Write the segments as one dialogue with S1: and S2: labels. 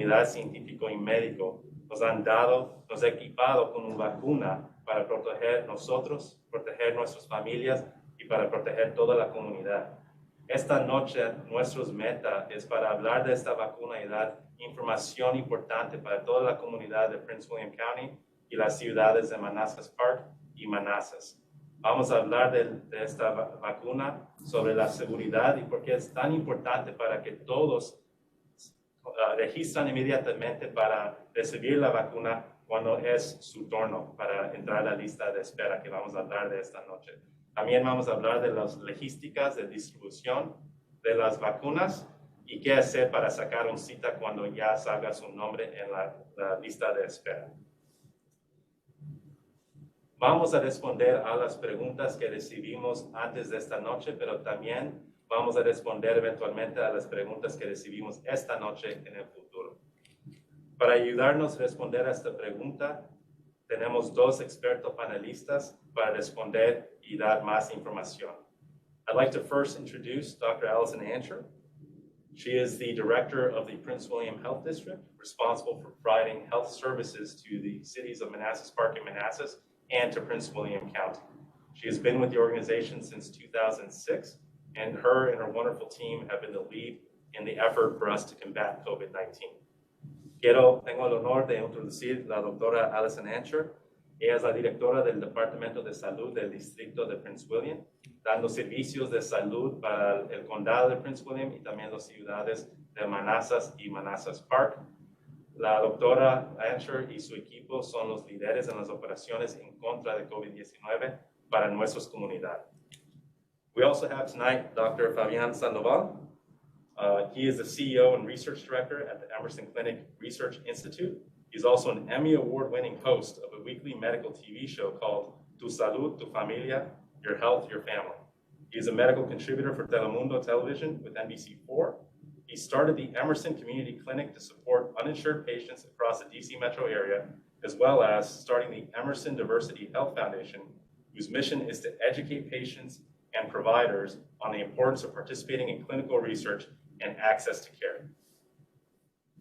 S1: comunidad científica y médico nos han dado, nos ha equipado con una vacuna para proteger nosotros, proteger nuestras familias y para proteger toda la comunidad. Esta noche nuestra meta es para hablar de esta vacuna y dar información importante para toda la comunidad de Prince William County y las ciudades de Manassas Park y Manassas. Vamos a hablar de esta vacuna, sobre la seguridad y por qué es tan importante para que todos registran inmediatamente para recibir la vacuna cuando es su turno para entrar a la lista de espera que vamos a hablar de esta noche. También vamos a hablar de las logísticas de distribución de las vacunas y qué hacer para sacar una cita cuando ya salga su nombre en la lista de espera. Vamos a responder a las preguntas que recibimos antes de esta noche, pero también vamos a responder eventualmente a las preguntas que recibimos esta noche en el futuro. Para ayudarnos a responder a esta pregunta, tenemos dos expertos panelistas para responder y dar más información. I'd like to first introduce Dr. Allison Ancher. She is the director of the Prince William Health District, responsible for providing health services to the cities of Manassas Park and Manassas and to Prince William County. She has been with the organization since 2006, and her wonderful team have been the lead in the effort for us to combat COVID-19. Tengo el honor de introducir a la doctora Allison Ancher. Ella es la directora del Departamento de Salud del Distrito de Prince William, dando servicios de salud para el condado de Prince William y también las ciudades de Manassas y Manassas Park. La doctora Ancher y su equipo son los líderes en las operaciones en contra de COVID-19 para nuestras comunidades. We also have tonight Dr. Fabian Sandoval. He is the CEO and research director at the Emerson Clinic Research Institute. He's also an Emmy Award-winning host of a weekly medical TV show called Tu Salud, Tu Familia, Your Health, Your Family. He's a medical contributor for Telemundo Television with NBC4. He started the Emerson Community Clinic to support uninsured patients across the DC metro area, as well as starting the Emerson Diversity Health Foundation, whose mission is to educate patients and providers on the importance of participating in clinical research and access to care.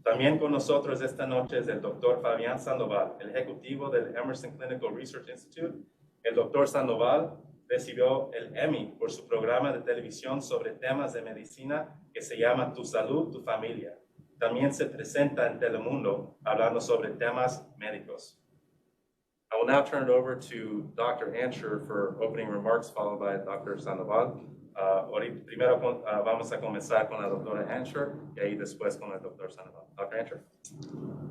S1: También con nosotros esta noche es el Dr. Fabián Sandoval, el ejecutivo del Emerson Clinical Research Institute. El Dr. Sandoval recibió el Emmy por su programa de televisión sobre temas de medicina que se llama Tu Salud, Tu Familia. También se presenta en Telemundo hablando sobre temas médicos. I will now turn it over to Dr. Ancher for opening remarks, followed by Dr. Sandoval. Primero vamos a comenzar con la doctora Ancher y ahí después con el doctor Sandoval. Dr. Ancher.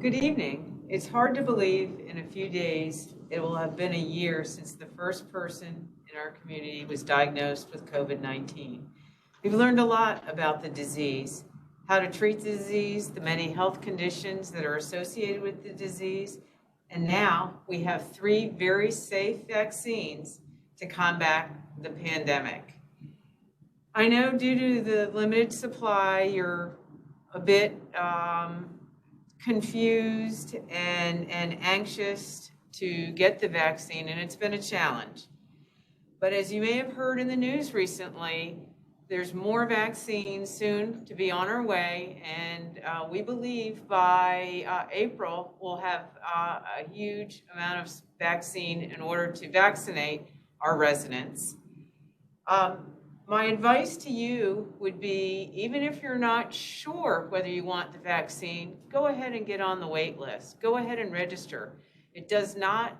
S2: Good evening. It's hard to believe in a few days it will have been a year since the first person in our community was diagnosed with COVID-19. We've learned a lot about the disease, how to treat the disease, the many health conditions that are associated with the disease, and now we have 3 very safe vaccines to combat the pandemic. I know due to the limited supply, you're a bit confused and anxious to get the vaccine, and it's been a challenge. But as you may have heard in the news recently, there's more vaccines soon to be on our way, and we believe by April we'll have a huge amount of vaccine in order to vaccinate our residents. My advice to you would be, even if you're not sure whether you want the vaccine, go ahead and get on the wait list. Go ahead and register. It does not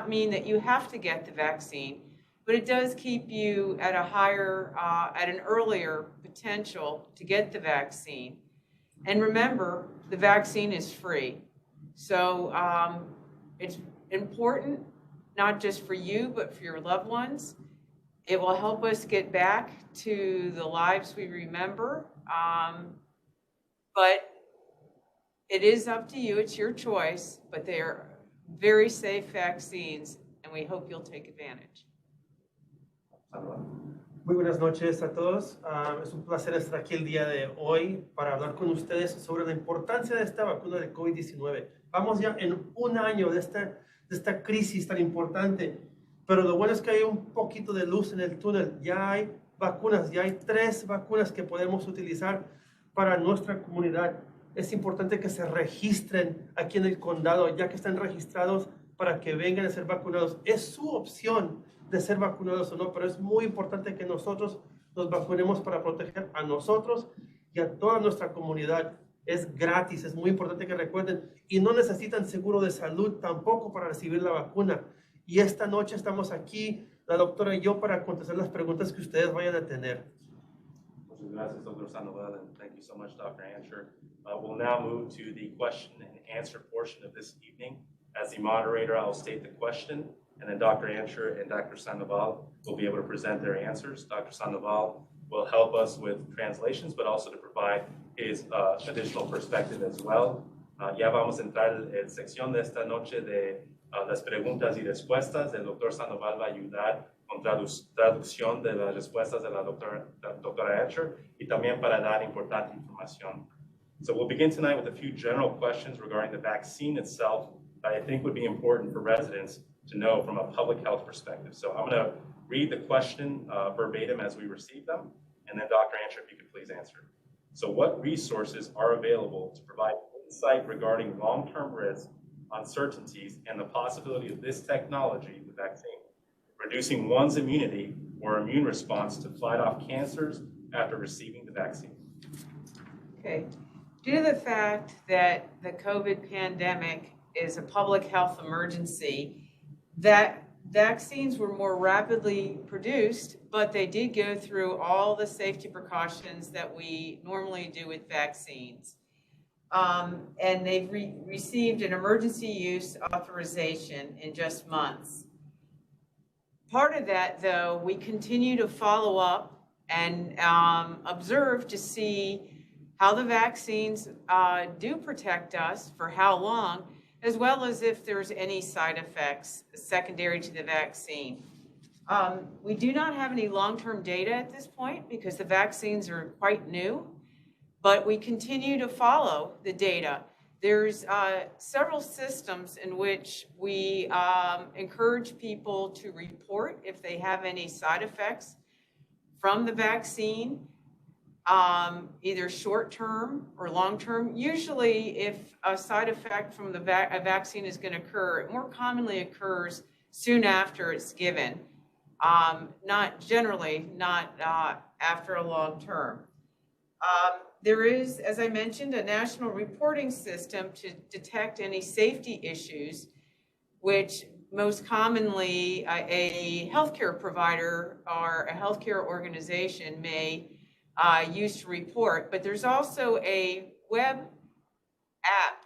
S2: mean that you have to get the vaccine, but it does keep you at a higher, at an earlier potential to get the vaccine. And remember, the vaccine is free. So it's important, not just for you, but for your loved ones. It will help us get back to the lives we remember, but it is up to you. It's your choice, but they are very safe vaccines, and we hope you'll take advantage.
S3: Muy buenas noches a todos. Es un placer estar aquí el día de hoy para hablar con ustedes sobre la importancia de esta vacuna de COVID-19. Vamos ya en un año de esta crisis tan importante. Pero lo bueno es que hay un poquito de luz en el túnel. Ya hay vacunas, ya hay 3 vacunas que podemos utilizar para nuestra comunidad. es importante que se registren aquí en el condado, ya que están registrados para que vengan a ser vacunados. Es su opción de ser vacunados o no, pero es muy importante que nosotros nos vacunemos para proteger a nosotros y a toda nuestra comunidad. Es gratis, es muy importante que recuerden, y no necesitan seguro de salud tampoco para recibir la vacuna. Y esta noche estamos aquí, la doctora y yo, para contestar las preguntas que ustedes vayan a tener.
S1: Muchas gracias, Dr. Sandoval, and thank you so much, Dr. Ansher. We'll now move to the question and answer portion of this evening. As the moderator, I'll state the question, and then Dr. Ansher and Dr. Sandoval will be able to present their answers. Dr. Sandoval will help us with translations, but also to provide his additional perspective as well. Ya vamos a entrar en sección de esta noche de las preguntas y respuestas. El Dr. Sandoval va a ayudar con traducción de las respuestas de la doctora Ansher y también para dar importante información. So we'll begin tonight with a few general questions regarding the vaccine itself that I think would be important for residents to know from a public health perspective. So I'm going to read the question verbatim as we receive them, and then Dr. Ansher, if you could please answer. So what resources are available to provide insight regarding long-term risks, uncertainties, and the possibility of this technology, the vaccine, reducing one's immunity or immune response to fight off cancers after receiving the vaccine?
S2: Okay. Due to the fact that the COVID pandemic is a public health emergency, that vaccines were more rapidly produced, but they did go through all the safety precautions that we normally do with vaccines. And they've received an emergency use authorization in just months. Part of that, though, we continue to follow up and observe to see how the vaccines do protect us for how long, as well as if there's any side effects secondary to the vaccine. We do not have any long-term data at this point because the vaccines are quite new, but we continue to follow the data. There's several systems in which we encourage people to report if they have any side effects from the vaccine, either short-term or long-term. Usually, if a side effect from a vaccine is going to occur, it more commonly occurs soon after it's given, not after a long term. There is, as I mentioned, a national reporting system to detect any safety issues, which most commonly a healthcare provider or a healthcare organization may use to report. But there's also a web app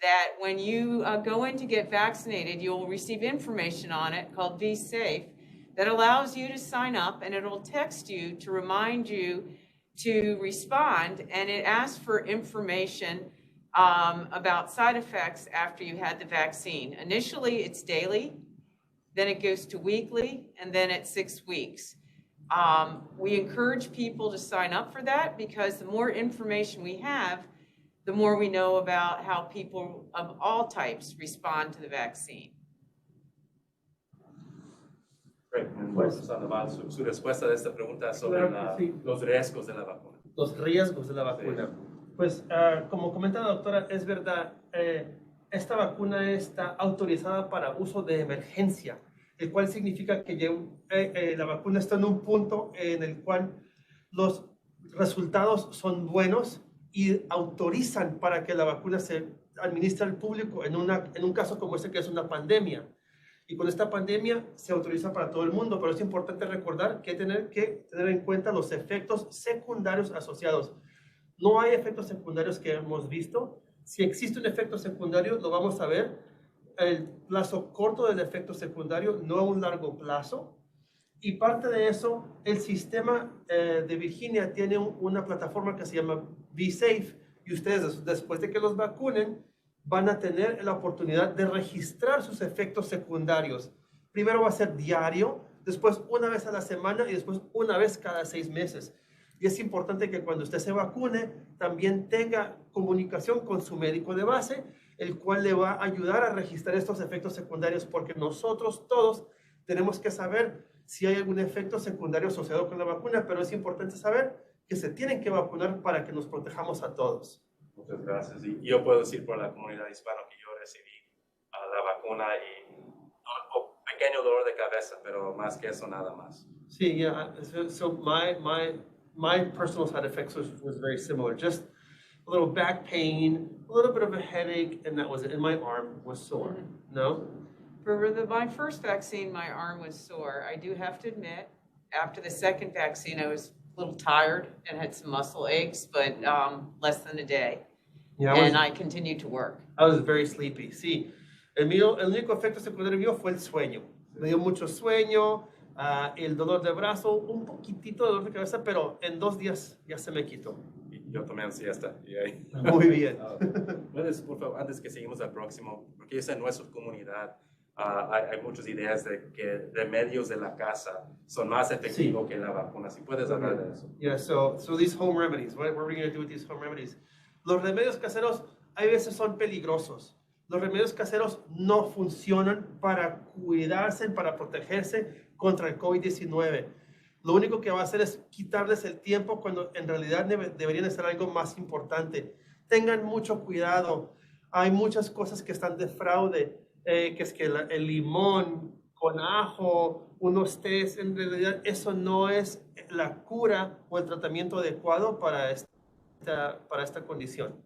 S2: that when you go in to get vaccinated, you'll receive information on it called VSafe that allows you to sign up, and it'll text you to remind you to respond, and it asks for information about side effects after you had the vaccine. Initially, it's daily, then it goes to weekly, and then at 6 weeks. We encourage people to sign up for that because the more information we have, the more we know about how people of all types respond to the vaccine.
S1: Great. Sandoval, su respuesta de esta pregunta sobre los riesgos de la vacuna.
S3: Los riesgos de la vacuna. Sí. Pues, como comenta la doctora, es verdad, esta vacuna está autorizada para uso de emergencia, el cual significa que la vacuna está en un punto en el cual los resultados son buenos y autorizan para que la vacuna se administre al público en un caso como este, que es una pandemia. Y con esta pandemia se autoriza para todo el mundo, pero es importante recordar que tener en cuenta los efectos secundarios asociados. No hay efectos secundarios que hemos visto. Si existe un efecto secundario, lo vamos a ver. El plazo corto del efecto secundario, no a un largo plazo. Y parte de eso, el sistema de Virginia tiene una plataforma que se llama VSafe, y ustedes, después de que los vacunen, van a tener la oportunidad de registrar sus efectos secundarios. Primero va a ser diario, después una vez a la semana y después una vez cada 6 meses. Y es importante que cuando usted se vacune, también tenga comunicación con su médico de base, el cual le va a ayudar a registrar estos efectos secundarios, porque nosotros todos tenemos que saber si hay algún efecto secundario asociado con la vacuna, pero es importante saber que se tienen que vacunar para que nos protejamos a todos.
S1: Muchas gracias. Y yo puedo decir por la comunidad hispana que yo recibí la vacuna y un pequeño dolor de cabeza, pero más que eso, nada más.
S3: Sí, yeah. So my personal side effects was very similar. Just a little back pain, a little bit of a headache, and that was it. And my arm was sore. No?
S2: For my first vaccine, my arm was sore. I do have to admit, after the second vaccine, I was a little tired and had some muscle aches, but less than a day.
S3: Yeah,
S2: And I continued to work.
S3: I was very sleepy. Sí, el único efecto secundario mío fue el sueño. Me dio mucho sueño, el dolor de brazo, un poquitito de dolor de cabeza, pero en 2 días ya se me quitó.
S1: Yo tomé siesta. Y ahí.
S3: Muy bien.
S1: Puedes, por favor, antes que seguimos al próximo, porque yo sé en nuestra comunidad hay muchas ideas de que remedios de la casa son más efectivos que la vacuna. Si puedes hablar de eso.
S3: Yeah, so these home remedies, what are we going to do with these home remedies? Los remedios caseros hay veces son peligrosos. Los remedios caseros no funcionan para cuidarse, para protegerse contra el COVID-19. Lo único que va a hacer es quitarles el tiempo cuando en realidad deberían de ser algo más importante. Tengan mucho cuidado. Hay muchas cosas que están de fraude, que es que el limón con ajo, unos tés, en realidad eso no es la cura o el tratamiento adecuado para esta condición.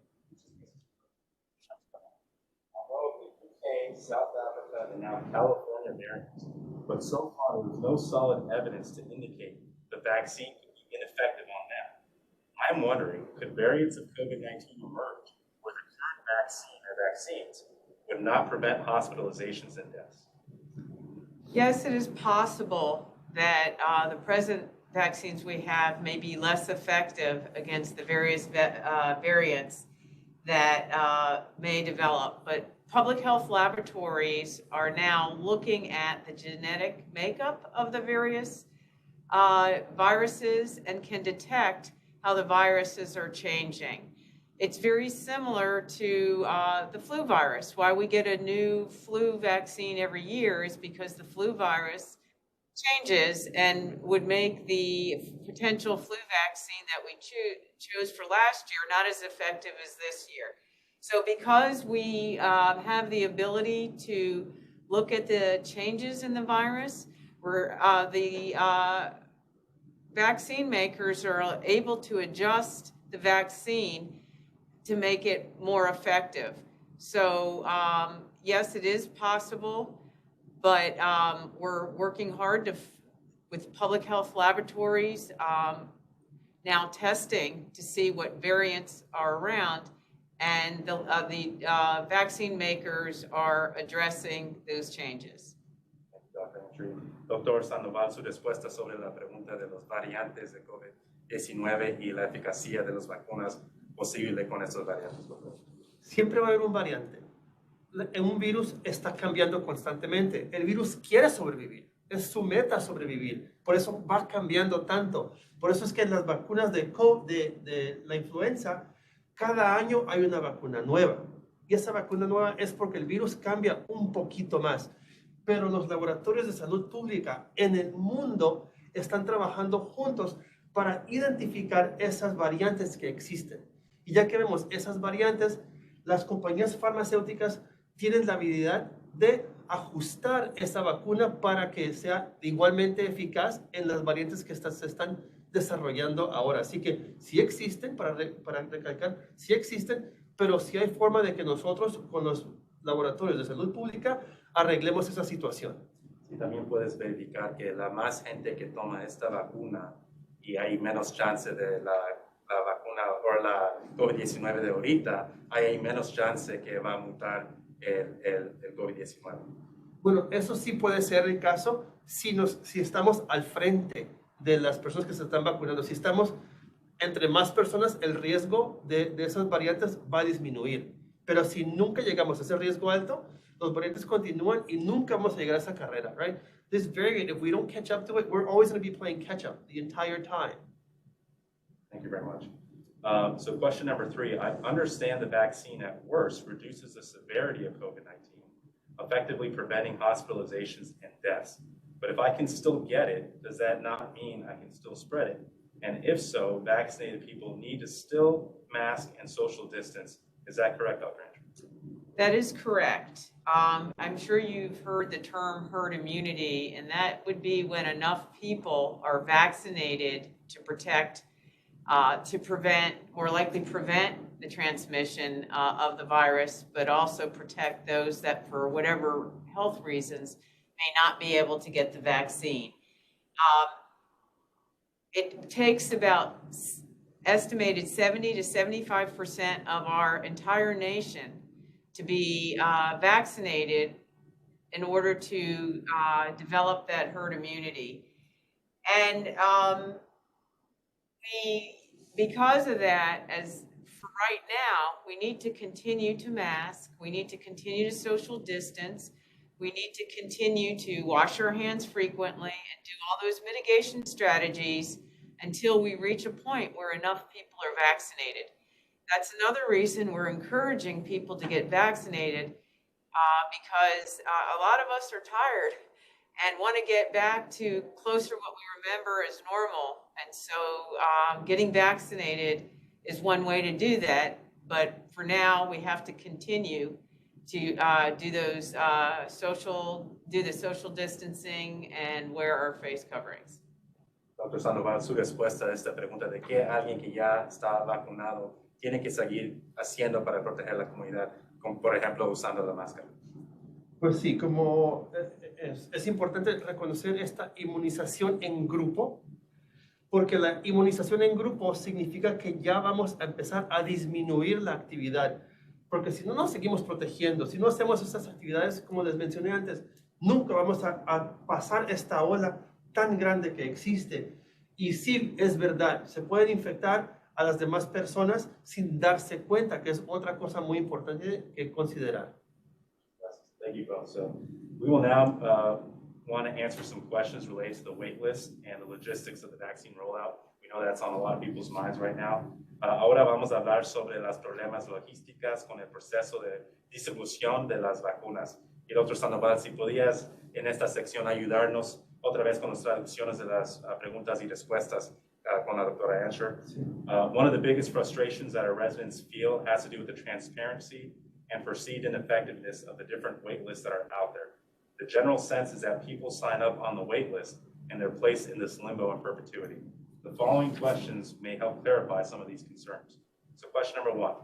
S1: South Africa and now California variants, but so far there's no solid evidence to indicate the vaccine could be ineffective on them. I'm wondering, could variants of COVID-19 emerge where the current vaccine or vaccines would not prevent hospitalizations and deaths?
S2: Yes, it is possible that the present vaccines we have may be less effective against the various variants that may develop, but public health laboratories are now looking at the genetic makeup of the various viruses and can detect how the viruses are changing. It's very similar to the flu virus. Why we get a new flu vaccine every year is because the flu virus changes and would make the potential flu vaccine that we chose for last year not as effective as this year. So because we have the ability to look at the changes in the virus, the vaccine makers are able to adjust the vaccine to make it more effective. So yes, it is possible, but we're working hard with public health laboratories now testing to see what variants are around. And the vaccine makers are addressing those changes.
S1: Doctor Sandoval, su respuesta sobre la pregunta de los variantes de COVID-19 y la eficacia de las vacunas posible con estos variantes.
S3: Siempre va a haber un variante. Un virus está cambiando constantemente. El virus quiere sobrevivir. Es su meta sobrevivir. Por eso va cambiando tanto. Por eso es que en las vacunas de la influenza, cada año hay una vacuna nueva. Y esa vacuna nueva es porque el virus cambia un poquito más. Pero los laboratorios de salud pública en el mundo están trabajando juntos para identificar esas variantes que existen. Y ya que vemos esas variantes, las compañías farmacéuticas tienen la habilidad de ajustar esa vacuna para que sea igualmente eficaz en las variantes que se están desarrollando ahora. Así que sí existen, para recalcar, sí existen, pero sí hay forma de que nosotros con los laboratorios de salud pública arreglemos esa situación.
S1: Sí, también puedes verificar que la más gente que toma esta vacuna y hay menos chance de la vacuna o la COVID-19 de ahorita, hay menos chance que va a mutar el COVID-19.
S3: Bueno, eso sí puede ser el caso si estamos al frente de las personas que se están vacunando. Si estamos entre más personas, el riesgo de esas variantes va a disminuir. Pero si nunca llegamos a ese riesgo alto, los variantes continúan y nunca vamos a llegar a esa carrera, right? This variant, if we don't catch up to it, we're always going to be playing catch up the entire time.
S1: Thank you very much. So question number 3, I understand the vaccine at worst reduces the severity of COVID-19, effectively preventing hospitalizations and deaths. But if I can still get it, does that not mean I can still spread it? And if so, vaccinated people need to still mask and social distance. Is that correct, Dr. Andrew?
S2: That is correct. I'm sure you've heard the term herd immunity, and that would be when enough people are vaccinated to protect, to prevent, more likely prevent the transmission of the virus, but also protect those that for whatever health reasons may not be able to get the vaccine. It takes about estimated 70 to 75% of our entire nation to be vaccinated in order to develop that herd immunity. And because of that, as for right now, we need to continue to mask, we need to continue to social distance, we need to continue to wash our hands frequently and do all those mitigation strategies until we reach a point where enough people are vaccinated. That's another reason we're encouraging people to get vaccinated because a lot of us are tired and want to get back to closer to what we remember as normal. And so getting vaccinated is one way to do that. But for now, we have to continue to do the social distancing and wear our face coverings.
S1: Dr. Sandoval, su respuesta a esta pregunta de qué alguien que ya está vacunado tiene que seguir haciendo para proteger la comunidad, como por ejemplo usando la máscara.
S3: Pues sí, como es importante reconocer esta inmunización en grupo, porque la inmunización en grupo significa que ya vamos a empezar a disminuir la actividad, porque si no nos seguimos protegiendo, si no hacemos estas actividades, como les mencioné antes, nunca vamos a pasar esta ola tan grande que existe. Y sí, es verdad, se pueden infectar a las demás personas sin darse cuenta, que es otra cosa muy importante que considerar.
S1: Thank you both. So we will now want to answer some questions related to the wait list and the logistics of the vaccine rollout. We know that's on a lot of people's minds right now. Ahora vamos a hablar sobre las problemas logísticas con el proceso de distribución de las vacunas. Y Dr. Sandoval, si podías en esta sección ayudarnos otra vez con las traducciones de las preguntas y respuestas con la doctora Ansher. One of the biggest frustrations that our residents feel has to do with the transparency and perceived ineffectiveness of the different wait lists that are out there. The general sense is that people sign up on the wait list and they're placed in this limbo in perpetuity. The following questions may help clarify some of these concerns. So question number one,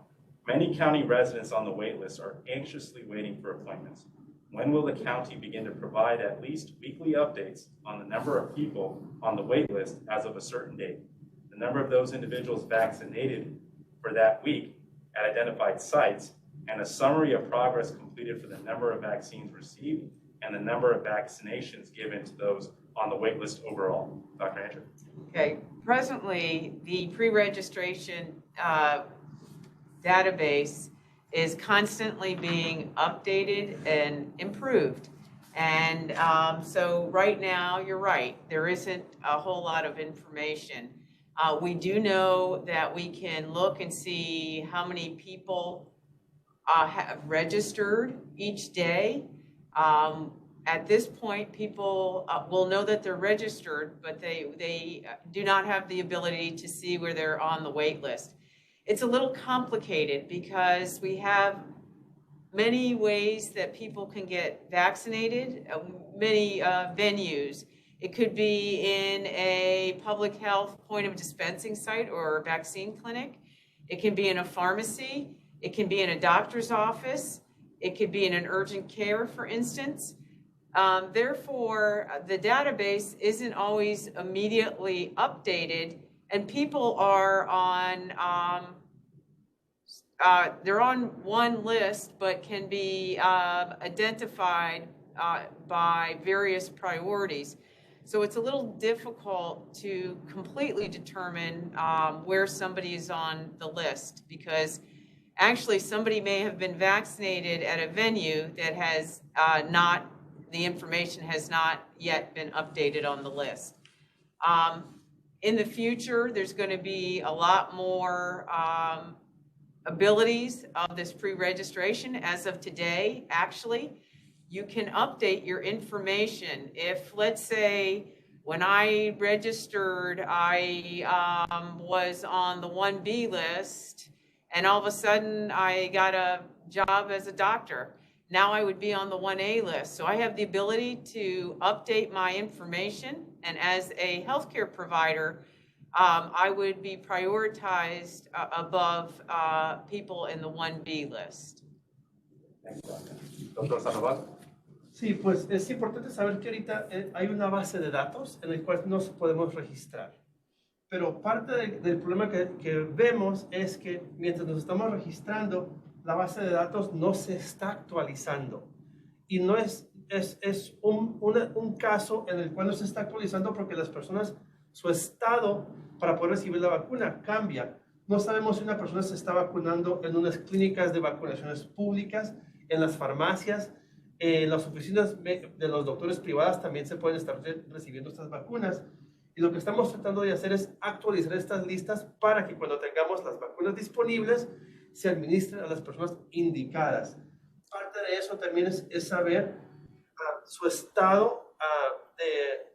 S1: many county residents on the wait list are anxiously waiting for appointments. When will the county begin to provide at least weekly updates on the number of people on the wait list as of a certain date, the number of those individuals vaccinated for that week at identified sites, and a summary of progress completed for the number of vaccines received and the number of vaccinations given to those on the wait list overall? Dr. Andrew.
S2: Okay, presently the pre-registration database is constantly being updated and improved. And so right now, you're right, there isn't a whole lot of information. We do know that we can look and see how many people have registered each day. At this point, people will know that they're registered, but they do not have the ability to see where they're on the wait list. It's a little complicated because we have many ways that people can get vaccinated, many venues. It could be in a public health point of dispensing site or a vaccine clinic. It can be in a pharmacy. It can be in a doctor's office. It could be in an urgent care, for instance. Therefore, the database isn't always immediately updated, and people are on they're on one list, but can be identified by various priorities. So it's a little difficult to completely determine where somebody is on the list, because actually somebody may have been vaccinated at a venue that has the information has not yet been updated on the list. In the future, there's going to be a lot more abilities of this pre-registration. As of today, actually, you can update your information. If, let's say, When I registered, I was on the 1B list, and all of a sudden I got a job as a doctor. Now I would be on the 1A list. So I have the ability to update my information, and as a healthcare provider, I would be prioritized above people in the 1B list.
S1: Doctor Sandoval.
S3: Sí, pues es importante saber que ahorita hay una base de datos en la cual nos podemos registrar. Pero parte del problema que vemos es que mientras nos estamos registrando, la base de datos no se está actualizando. Y no es un caso en el cual no se está actualizando porque las personas, su estado para poder recibir la vacuna cambia. No sabemos si una persona se está vacunando en unas clínicas de vacunaciones públicas, en las farmacias, en las oficinas de los doctores privadas también se pueden estar recibiendo estas vacunas. Y lo que estamos tratando de hacer es actualizar estas listas para que cuando tengamos las vacunas disponibles, se administren a las personas indicadas. Parte de eso también es saber su estado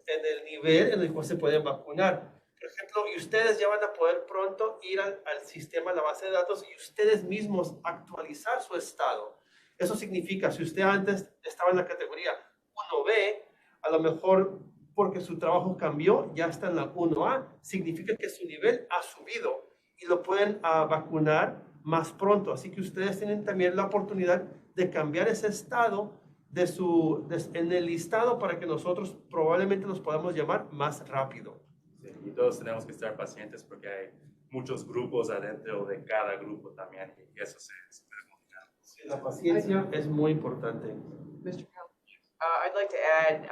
S3: en el nivel en el cual se pueden vacunar. Por ejemplo, y ustedes ya van a poder pronto ir al sistema, a la base de datos, y ustedes mismos actualizar su estado. Eso significa, si usted antes estaba en la categoría 1B, a lo mejor porque su trabajo cambió, ya está en la 1A, significa que su nivel ha subido y lo pueden vacunar más pronto. Así que ustedes tienen también la oportunidad de cambiar ese estado en el listado para que nosotros probablemente los podamos llamar más rápido.
S1: Sí, y todos tenemos que estar pacientes porque hay muchos grupos adentro de cada grupo también y eso se comunica.
S3: Sí, la paciencia es muy importante.
S2: Mr. I'd like to add,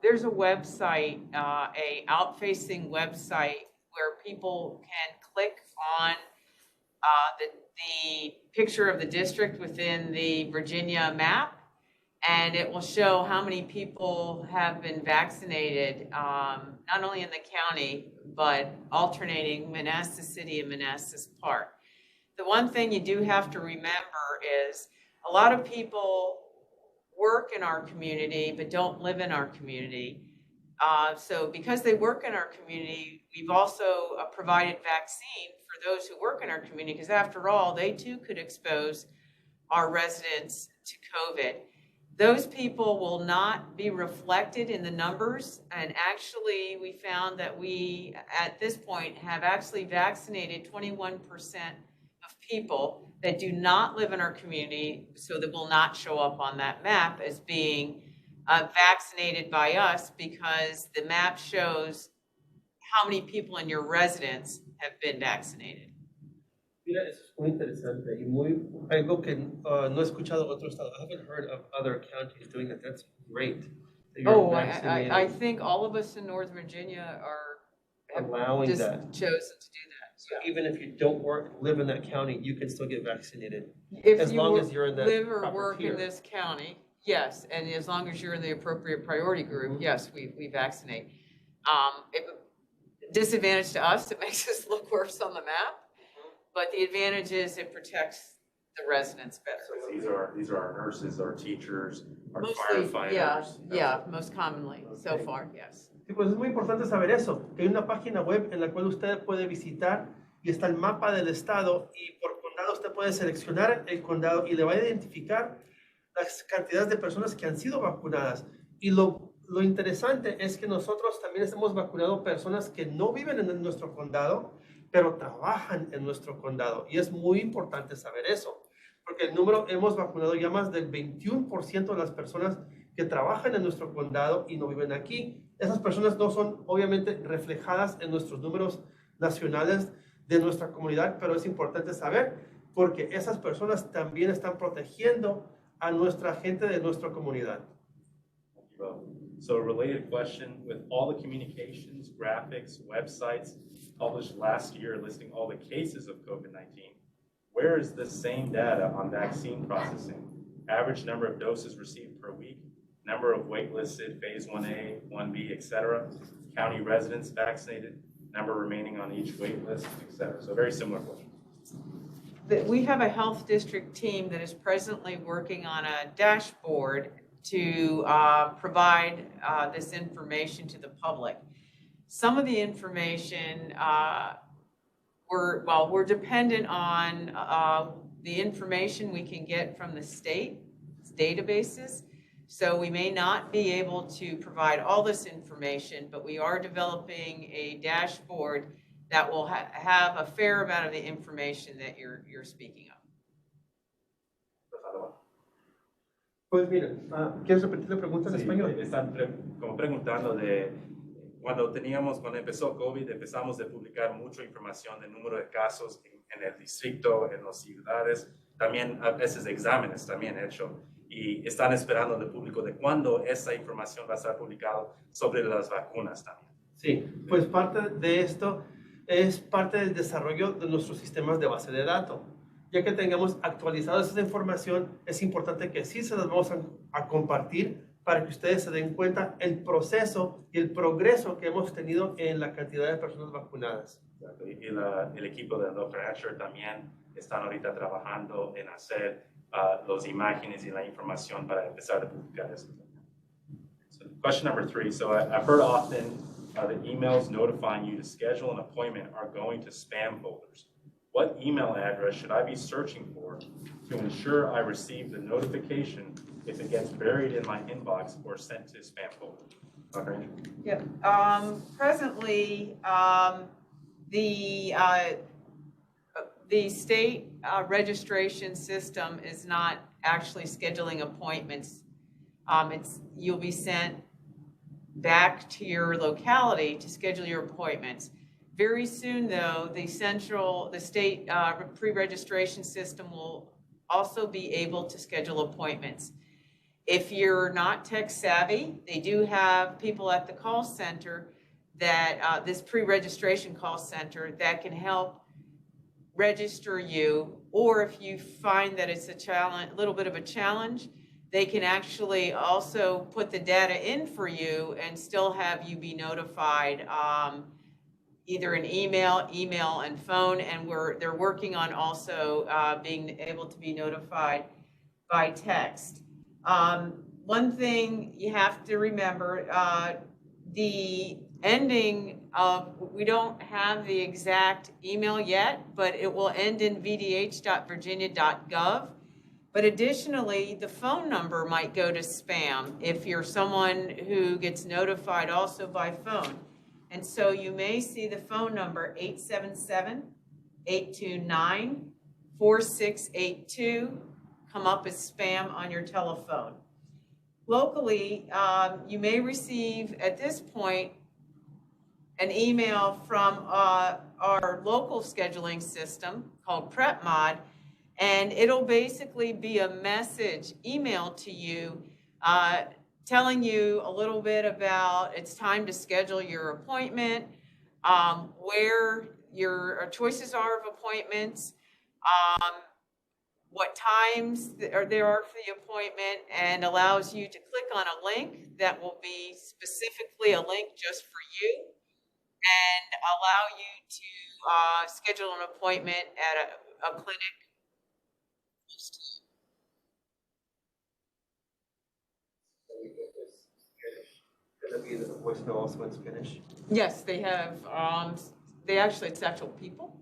S2: there's a website, a out-facing website where people can click on the picture of the district within the Virginia map, and it will show how many people have been vaccinated, not only in the county, but alternating Manassas City and Manassas Park. The one thing you do have to remember is a lot of people work in our community but don't live in our community. So because they work in our community, we've also provided vaccine for those who work in our community, because after all, they too could expose our residents to COVID. Those people will not be reflected in the numbers, and actually we found that we, at this point, have actually vaccinated 21% of people that do not live in our community, so that will not show up on that map as being vaccinated by us, because the map shows how many people in your residence have been vaccinated.
S3: Mira, eso es muy interesante y algo que no he escuchado otros estados. I haven't heard of other counties doing that. That's great.
S2: I think all of us in North Virginia have
S3: allowing
S2: just
S3: that.
S2: chosen to do that.
S3: So even if you don't live in that county, you can still get vaccinated.
S2: If
S3: as
S2: you
S3: long as you're in that
S2: live or
S3: proper
S2: work
S3: tier.
S2: in this county, yes, and as long as you're in the appropriate priority group, yes, we vaccinate. Disadvantage to us, it makes us look worse on the map, but the advantage is it protects the residents better.
S1: So these are our nurses, our teachers, our
S2: Mostly,
S1: firefighters.
S2: yeah, most commonly, so
S3: Okay.
S2: far, yes.
S3: Sí, pues es muy importante saber eso, que hay una página web en la cual usted puede visitar y está el mapa del estado, y por condado usted puede seleccionar el condado y le va a identificar las cantidades de personas que han sido vacunadas. Y lo interesante es que nosotros también hemos vacunado personas que no viven en nuestro condado, pero trabajan en nuestro condado. Y es muy importante saber eso, porque hemos vacunado ya más del 21% de las personas que trabajan en nuestro condado y no viven aquí. Esas personas no son obviamente reflejadas en nuestros números nacionales de nuestra comunidad, pero es importante saber porque esas personas también están protegiendo a nuestra gente de nuestra comunidad.
S1: So a related question, with all the communications, graphics, websites published last year listing all the cases of COVID-19, where is this same data on vaccine processing? Average number of doses received per week, number of waitlisted phase 1A, 1B, etc., county residents vaccinated, number remaining on each wait list, etc. So very similar question.
S2: We have a health district team that is presently working on a dashboard to provide this information to the public. Some of the information we're dependent on the information we can get from the state's databases. So we may not be able to provide all this information, but we are developing a dashboard that will have a fair amount of the information that you're speaking of.
S3: Pues miren, ¿quieres repetir la pregunta en
S1: Sí,
S3: español?
S1: están como preguntando de cuando empezó COVID, empezamos a publicar mucha información del número de casos en el distrito, en las ciudades, también a veces exámenes también hechos, y están esperando del público de cuándo esa información va a estar publicada sobre las vacunas también.
S3: Sí, pues parte de esto es parte del desarrollo de nuestros sistemas de base de datos. Ya que tengamos actualizada esa información, es importante que sí se las vamos a compartir para que ustedes se den cuenta el proceso y el progreso que hemos tenido en la cantidad de personas vacunadas.
S1: Y el equipo del Dr. Asher también están ahorita trabajando en hacer las imágenes y la información para empezar a publicar eso. So, question number 3. So I've heard often that emails notifying you to schedule an appointment are going to spam folders. What email address should I be searching for to ensure I receive the notification if it gets buried in my inbox or sent to spam folder? Dr. Andrew?
S2: Yep. Presently, the state registration system is not actually scheduling appointments. You'll be sent back to your locality to schedule your appointments. Very soon, though, the state pre-registration system will also be able to schedule appointments. If you're not tech savvy, they do have people at the call center that this pre-registration call center that can help register you, or if you find that it's a little bit of a challenge, they can actually also put the data in for you and still have you be notified, either an email and phone, and they're working on also being able to be notified by text. One thing you have to remember, the ending of, we don't have the exact email yet, but it will end in vdh.virginia.gov. But additionally, the phone number might go to spam if you're someone who gets notified also by phone. And so you may see the phone number 877-829-4682 come up as spam on your telephone. Locally, you may receive at this point an email from our local scheduling system called PrepMod, and it'll basically be a message emailed to you telling you a little bit about it's time to schedule your appointment, where your choices are of appointments, what times there are for the appointment, and allows you to click on a link that will be specifically a link just for you and allow you to schedule an appointment at a clinic close to you.
S3: Going to be the voicemail also in Spanish?
S2: Yes, they have, it's actual people.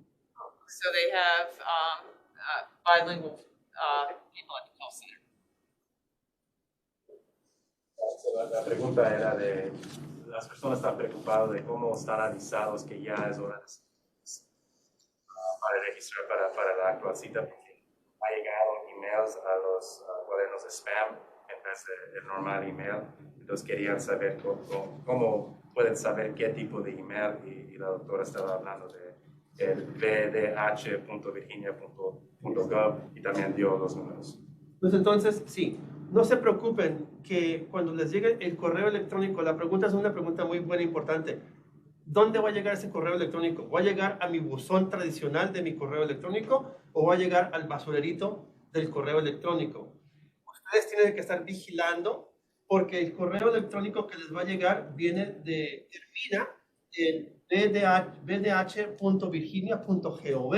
S2: So they have bilingual people at the call center.
S1: La pregunta era de, las personas están preocupadas de cómo están avisados que ya es hora de para registrar para la actual cita, porque ha llegado emails a los cuadernos de spam en vez del normal email. Entonces querían saber cómo pueden saber qué tipo de email, y la doctora estaba hablando de el vdh.virginia.gov y también dio los números.
S3: Pues entonces, sí, no se preocupen que cuando les llegue el correo electrónico, la pregunta es una pregunta muy buena e importante. ¿Dónde va a llegar ese correo electrónico? ¿Va a llegar a mi buzón tradicional de mi correo electrónico o va a llegar al basurerito del correo electrónico? Ustedes tienen que estar vigilando porque el correo electrónico que les va a llegar termina en vdh.virginia.gov.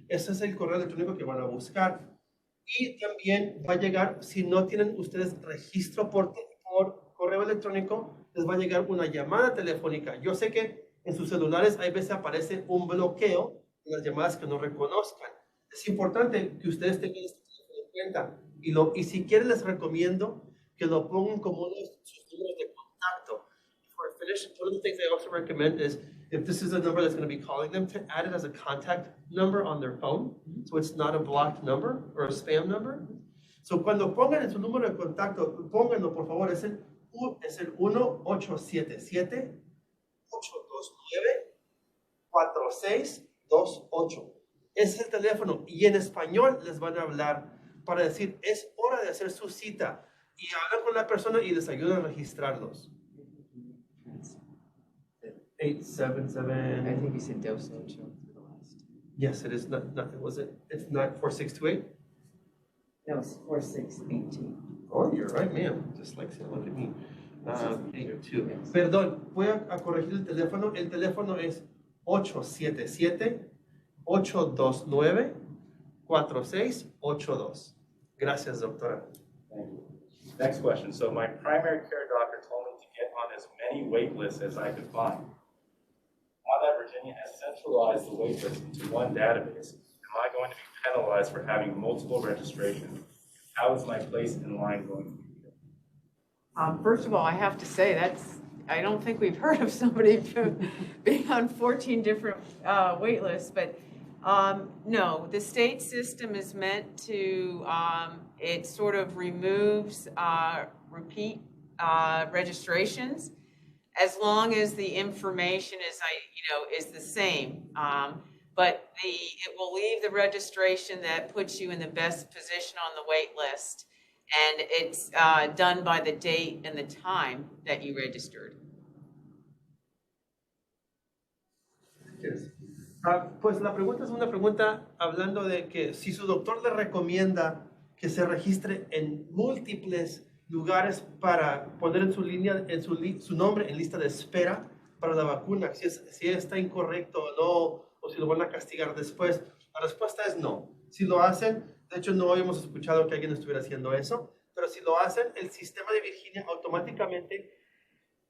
S3: Ese es el correo electrónico que van a buscar. Y también va a llegar, si no tienen ustedes registro por correo electrónico, les va a llegar una llamada telefónica. Yo sé que en sus celulares hay veces aparece un bloqueo en las llamadas que no reconozcan. Es importante que ustedes tengan esto en cuenta. Y si quieren, les recomiendo que lo pongan como uno de sus números de contacto. Before I finish, one of the things I also recommend is if this is a number that's going to be calling them, to add it as a contact number on their phone, so it's not a blocked number or a spam number. So cuando pongan en su número de contacto, pónganlo por favor, es el 1-877-829-4628. Ese es el teléfono y en español les van a hablar para decir, es hora de hacer su cita y hablan con la persona y les ayudan a registrarlos. 877.
S2: I think you said dos ocho for the last.
S3: Yes, it is not was it? It's not 4628?
S2: No, it's 4618.
S3: Oh, you're right, ma'am. Just like say, look at me. 82.
S2: Yes.
S3: Perdón, voy a corregir el teléfono. El teléfono es 877-829-4682. Gracias, doctora.
S1: Thank you. Next question. So my primary care doctor told me to get on as many wait lists as I could find. Now that Virginia has centralized the wait list into one database, am I going to be penalized for having multiple registrations? How is my place in line going to be?
S2: First of all, I have to say I don't think we've heard of somebody being on 14 different wait lists, but no, the state system is meant to, it sort of removes repeat registrations as long as the information is the same. But it will leave the registration that puts you in the best position on the wait list. And it's done by the date and the time that you registered.
S3: Pues la pregunta es una pregunta hablando de que si su doctor le recomienda que se registre en múltiples lugares para poner en su línea, su nombre en lista de espera para la vacuna, si está incorrecto o no, o si lo van a castigar después, la respuesta es no. Si lo hacen, de hecho no habíamos escuchado que alguien estuviera haciendo eso, pero si lo hacen, el sistema de Virginia automáticamente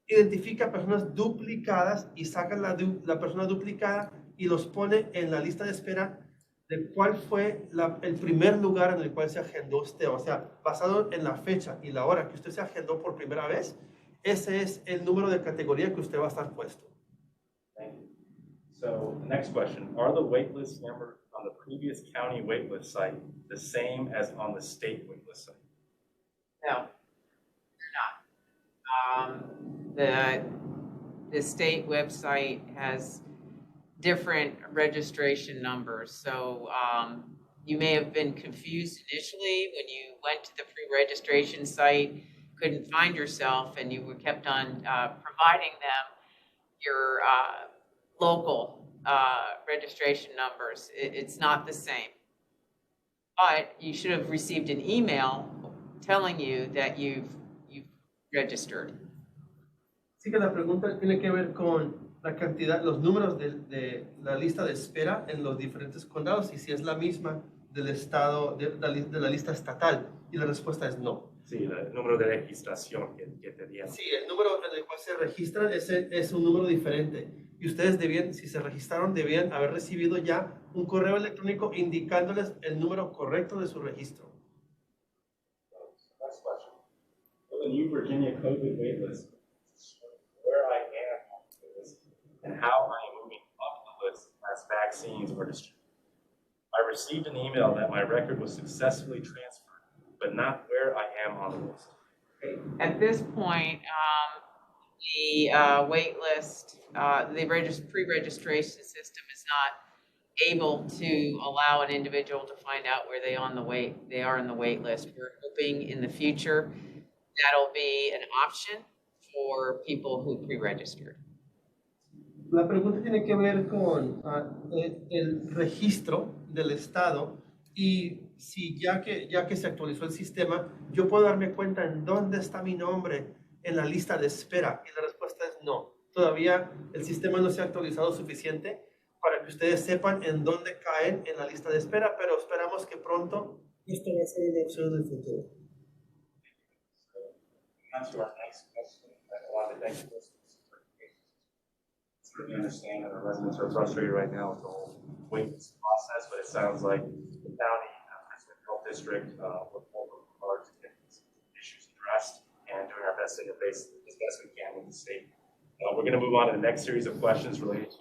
S3: identifica personas duplicadas y saca la persona duplicada y los pone en la lista de espera de cuál fue el primer lugar en el cual se agendó usted. O sea, basado en la fecha y la hora que usted se agendó por primera vez, ese es el número de categoría que usted va a estar puesto.
S1: Thank you. So, the next question. Are the waitlist numbers on the previous county waitlist site the same as on the state waitlist site?
S2: No, they're not. The state website has different registration numbers. So you may have been confused initially when you went to the pre-registration site, couldn't find yourself, and you were kept on providing them your local registration numbers. It's not the same. But you should have received an email telling you that you've registered.
S3: Así que la pregunta tiene que ver con la cantidad, los números de la lista de espera en los diferentes condados y si es la misma del estado, de la lista estatal. Y la respuesta es no.
S1: Sí, el número de registración que te dieron.
S3: Sí, el número en el cual se registran es un número diferente. Y ustedes si se registraron, debían haber recibido ya un correo electrónico indicándoles el número correcto de su registro.
S1: Next question. For the new Virginia COVID waitlist, where I am on the list and how I am moving up the list as vaccines are distributed. I received an email that my record was successfully transferred, but not where I am on the list.
S2: At this point, the wait list, the pre-registration system is not able to allow an individual to find out where they are in the wait list. We're hoping in the future that'll be an option for people who pre-registered.
S3: La pregunta tiene que ver con el registro del estado y si ya que se actualizó el sistema, yo puedo darme cuenta en dónde está mi nombre en la lista de espera y la respuesta es no. Todavía el sistema no se ha actualizado suficiente para que ustedes sepan en dónde caen en la lista de espera, pero esperamos que pronto Esto va a ser una opción en el futuro.
S1: On to our next question. I want to thank you for certainly understand that our residents are frustrated right now with the whole wait list process, but it sounds like the county, Princeton Health District, will work hard to get these issues addressed and doing our best to interface as best we can with the state. We're going to move on to the next series of questions related to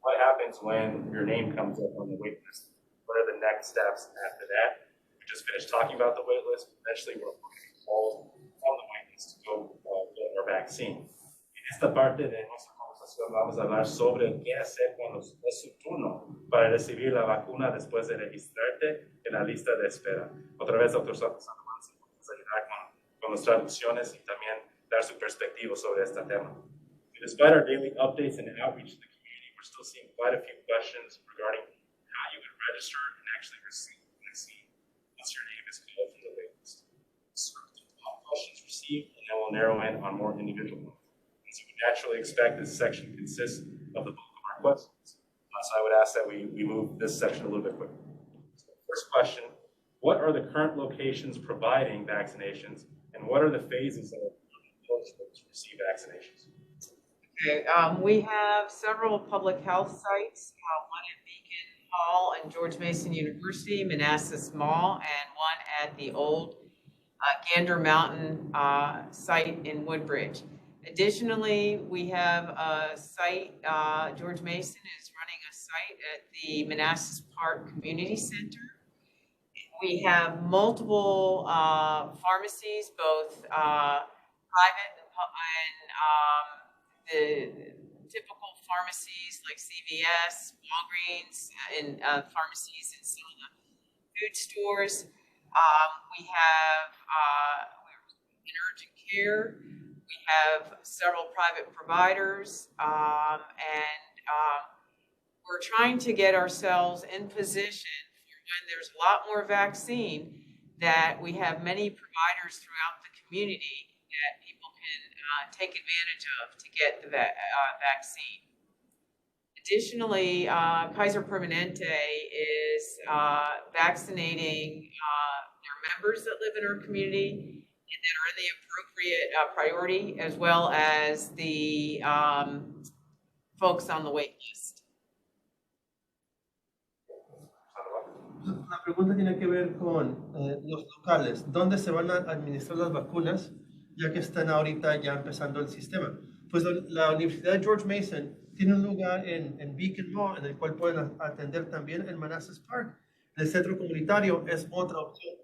S1: what happens when your name comes up on the wait list. What are the next steps after that? We just finished talking about the wait list. Eventually, we're going to be called on the wait list to go get our vaccine. En esta parte de nuestra conversación vamos a hablar sobre qué hacer cuando es su turno para recibir la vacuna después de registrarte en la lista de espera. Otra vez, doctor Sandoval, si puedes ayudar con las traducciones y también dar su perspectiva sobre este tema. Despite our daily updates and outreach to the community, we're still seeing quite a few questions regarding how you can register and actually receive the vaccine once your name is called from the wait list. All questions received, and then we'll narrow in on more individual ones. As you would naturally expect, this section consists of the bulk of our questions. So I would ask that we move this section a little bit quicker. So first question, what are the current locations providing vaccinations, and what are the phases that are eligible to receive vaccinations?
S2: Okay, we have several public health sites, one at Beacon Hall and George Mason University, Manassas Mall, and one at the old Gander Mountain site in Woodbridge. Additionally, we have a site, George Mason is running a site at the Manassas Park Community Center. We have multiple pharmacies, both private and the typical pharmacies like CVS, Walgreens, and pharmacies and some of the food stores. We have in urgent care. We have several private providers, and we're trying to get ourselves in position for when there's a lot more vaccine, that we have many providers throughout the community that people can take advantage of to get the vaccine. Additionally, Kaiser Permanente is vaccinating their members that live in our community and that are in the appropriate priority, as well as the folks on the wait list.
S3: La pregunta tiene que ver con los locales, ¿dónde se van a administrar las vacunas, ya que están ahorita ya empezando el sistema? Pues la Universidad de George Mason tiene un lugar en Beacon Mall, en el cual pueden atender también en Manassas Park. El centro comunitario es otra opción.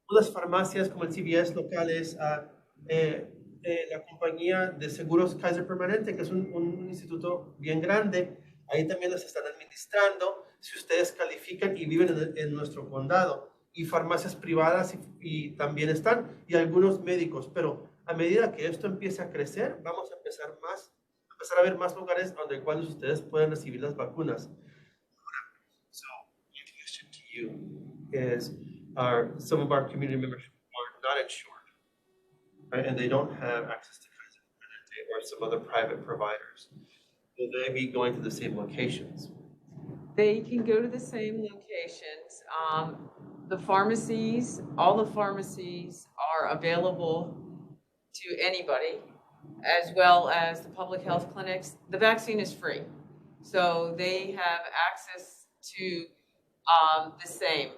S3: Unas farmacias como el CVS locales, la compañía de seguros Kaiser Permanente, que es un instituto bien grande, ahí también las están administrando si ustedes califican y viven en nuestro condado. Y farmacias privadas y también están, y algunos médicos. Pero a medida que esto empiece a crecer, vamos a empezar a ver más lugares donde cuales ustedes pueden recibir las vacunas. So, my question to you is, some of our community members are not insured, right? And they don't have access to Kaiser Permanente or some other private providers. Will they be going to the same locations?
S2: They can go to the same locations. The pharmacies, all the pharmacies are available to anybody, as well as the public health clinics. The vaccine is free, so they have access to the same.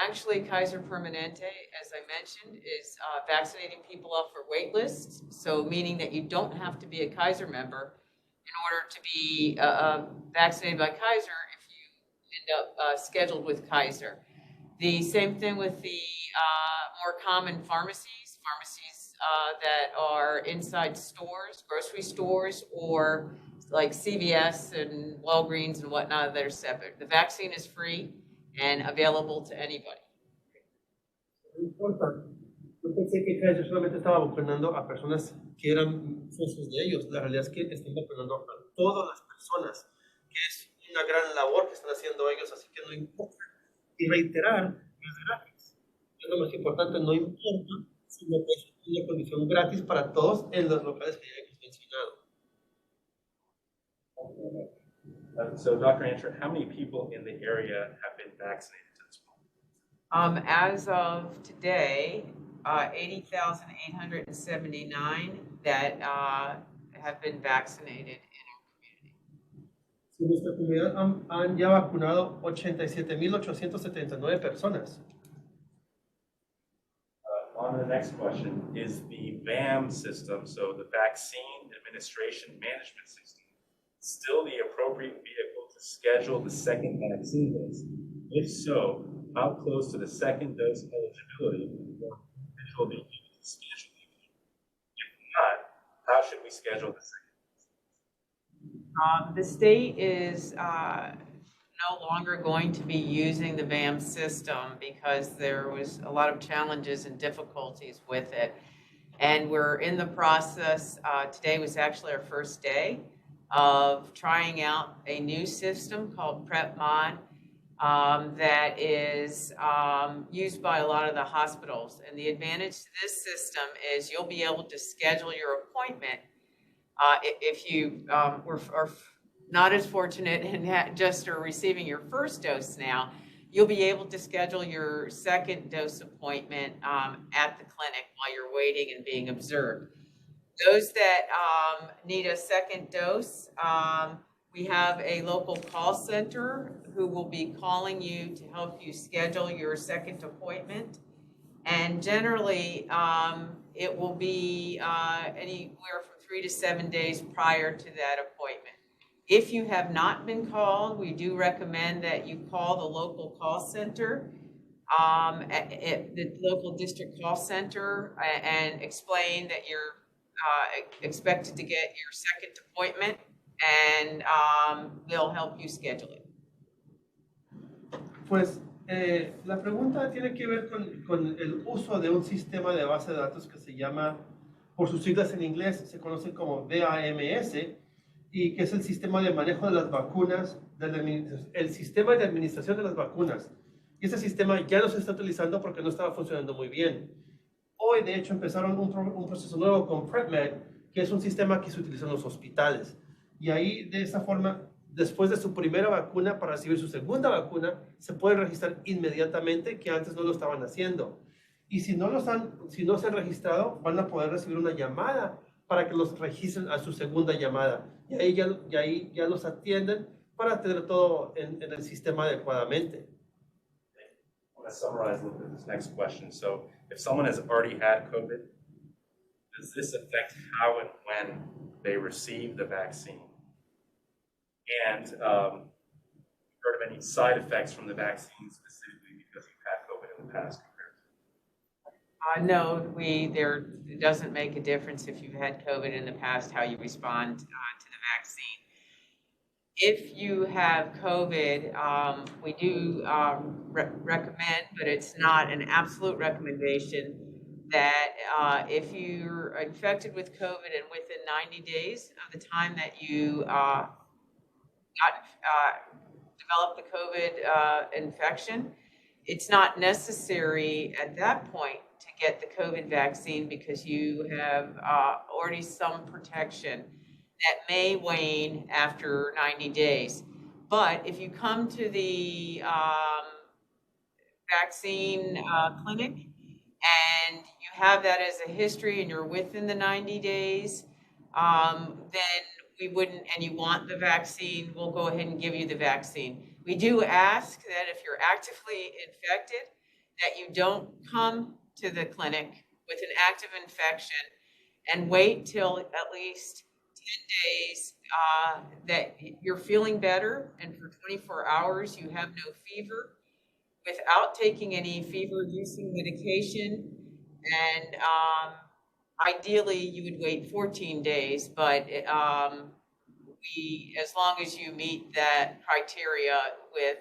S2: Actually, Kaiser Permanente, as I mentioned, is vaccinating people up for wait lists, so meaning that you don't have to be a Kaiser member in order to be vaccinated by Kaiser if you end up scheduled with Kaiser. The same thing with the more common pharmacies that are inside stores, grocery stores, or like CVS and Walgreens and whatnot that are separate. The vaccine is free and available to anybody.
S3: No importa. Yo pensé que Kaiser solamente estaba vacunando a personas que eran socios de ellos. La realidad es que están vacunando a todas las personas, que es una gran labor que están haciendo ellos, así que no importa. Y reiterar, es gratis. Es lo más importante, no importa, sino que es una condición gratis para todos en los locales que ya hemos mencionado.
S1: So, Dr. Ansher, how many people in the area have been vaccinated to this point?
S2: As of today, 80,879 that have been vaccinated.
S3: En nuestra comunidad han ya vacunado 87,879 personas.
S1: On to the next question, is the VAM system, so the Vaccine Administration Management System, still the appropriate vehicle to schedule the second vaccine dose? If so, how close to the second dose eligibility will individual be able to schedule it? If not, how should we schedule the second?
S2: The state is no longer going to be using the VAM system because there was a lot of challenges and difficulties with it. And we're in the process, today was actually our first day of trying out a new system called PrepMod that is used by a lot of the hospitals. And the advantage to this system is you'll be able to schedule your appointment if you are not as fortunate and just are receiving your first dose now, you'll be able to schedule your second dose appointment at the clinic while you're waiting and being observed. Those that need a second dose, we have a local call center who will be calling you to help you schedule your second appointment. And generally, it will be anywhere from 3 to 7 days prior to that appointment. If you have not been called, we do recommend that you call the local call center, at the local district call center, and explain that you're expected to get your second appointment, and they'll help you schedule it.
S3: Pues la pregunta tiene que ver con el uso de un sistema de base de datos que se llama, por sus siglas en inglés, se conoce como VAMS, y que es el sistema de manejo de las vacunas, el sistema de administración de las vacunas. Y ese sistema ya no se está utilizando porque no estaba funcionando muy bien. Hoy, de hecho, empezaron un proceso nuevo con PrepMed, que es un sistema que se utiliza en los hospitales. Y ahí, de esa forma, después de su primera vacuna, para recibir su segunda vacuna, se puede registrar inmediatamente, que antes no lo estaban haciendo. Y si no se han registrado, van a poder recibir una llamada para que los registren a su segunda llamada. Y ahí ya los atienden para tener todo en el sistema adecuadamente.
S1: I want to summarize a little bit this next question. So, if someone has already had COVID, does this affect how and when they receive the vaccine? And heard of any side effects from the vaccine specifically because you've had COVID in the past?
S2: No, it doesn't make a difference if you've had COVID in the past, how you respond to the vaccine. If you have COVID, we do recommend, but it's not an absolute recommendation, that if you're infected with COVID and within 90 days of the time that you developed the COVID infection, it's not necessary at that point to get the COVID vaccine because you have already some protection that may wane after 90 days. But if you come to the vaccine clinic and you have that as a history and you're within the 90 days, then we wouldn't, and you want the vaccine, we'll go ahead and give you the vaccine. We do ask that if you're actively infected, that you don't come to the clinic with an active infection and wait till at least 10 days that you're feeling better, and for 24 hours you have no fever without taking any fever-reducing medication. And ideally you would wait 14 days, but as long as you meet that criteria with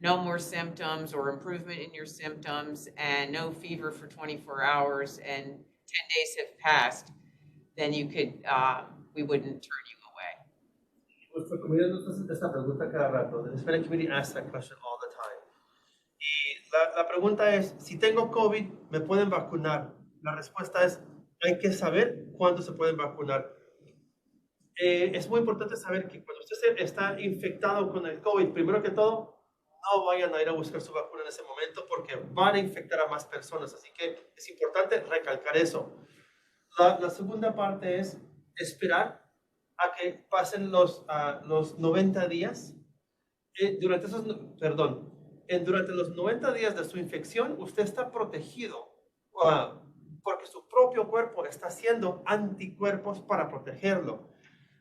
S2: no more symptoms or improvement in your symptoms and no fever for 24 hours and 10 days have passed, then you could, we wouldn't turn you away.
S3: Nuestra comunidad nos hace esta pregunta cada rato. The Hispanic community asks that question all the time. Y la pregunta es, si tengo COVID, ¿me pueden vacunar? La respuesta es, hay que saber cuándo se pueden vacunar. Es muy importante saber que cuando usted está infectado con el COVID, primero que todo, no vayan a ir a buscar su vacuna en ese momento porque van a infectar a más personas. Así que es importante recalcar eso. La segunda parte es esperar a que pasen los 90 días. Durante los 90 días de su infección, usted está protegido porque su propio cuerpo está haciendo anticuerpos para protegerlo.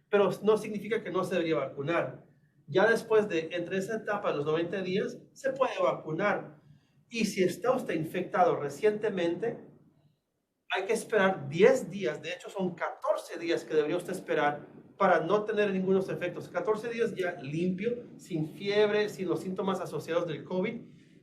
S3: Pero no significa que no se debería vacunar. Ya después de, entre esa etapa de los 90 días, se puede vacunar. Y si está usted infectado recientemente, hay que esperar 10 días, de hecho son 14 días que debería usted esperar para no tener ningunos efectos. 14 días ya limpio, sin fiebre, sin los síntomas asociados del COVID.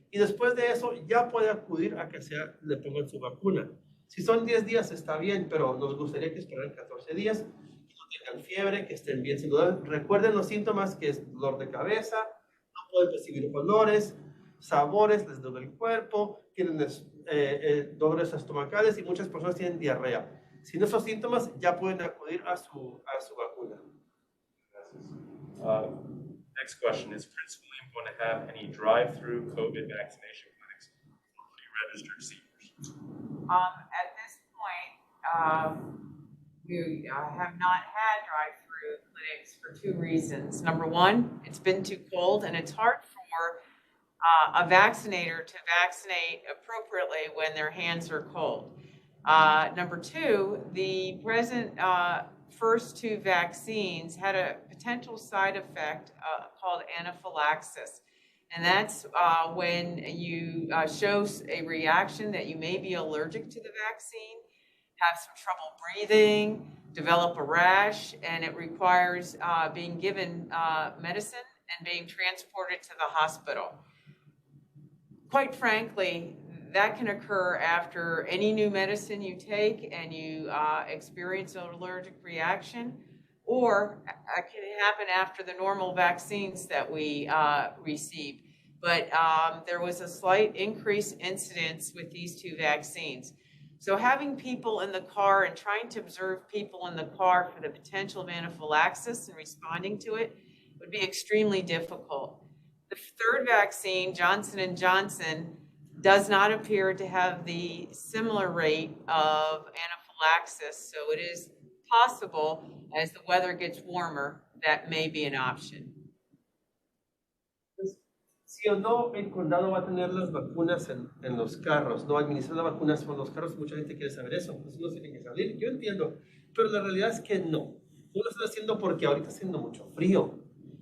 S3: Y después de eso ya puede acudir a que le pongan su vacuna. Si son 10 días está bien, pero nos gustaría que esperaran 14 días, que no tengan fiebre, que estén bien sin duda. Recuerden los síntomas, que es dolor de cabeza, no pueden percibir colores, sabores, les duele el cuerpo, tienen dolores estomacales y muchas personas tienen diarrea. Sin esos síntomas ya pueden acudir a su vacuna.
S1: Next question, is Prince William going to have any drive-through COVID vaccination clinics for pre-registered seniors?
S2: At this point, we have not had drive-through clinics for two reasons. Number one, it's been too cold and it's hard for a vaccinator to vaccinate appropriately when their hands are cold. Number two, the present first two vaccines had a potential side effect called anaphylaxis. And that's when you show a reaction that you may be allergic to the vaccine, have some trouble breathing, develop a rash, and it requires being given medicine and being transported to the hospital. Quite frankly, that can occur after any new medicine you take and you experience an allergic reaction, or it can happen after the normal vaccines that we receive. But there was a slight increased incidence with these two vaccines. So having people in the car and trying to observe people in the car for the potential of anaphylaxis and responding to it would be extremely difficult. The third vaccine, Johnson & Johnson, does not appear to have the similar rate of anaphylaxis, so it is possible as the weather gets warmer, that may be an option.
S3: Sí o no, el condado va a tener las vacunas en los carros, no administrar las vacunas con los carros. Mucha gente quiere saber eso, pues no se tiene que salir. Yo entiendo, pero la realidad es que no. No lo están haciendo porque ahorita está haciendo mucho frío.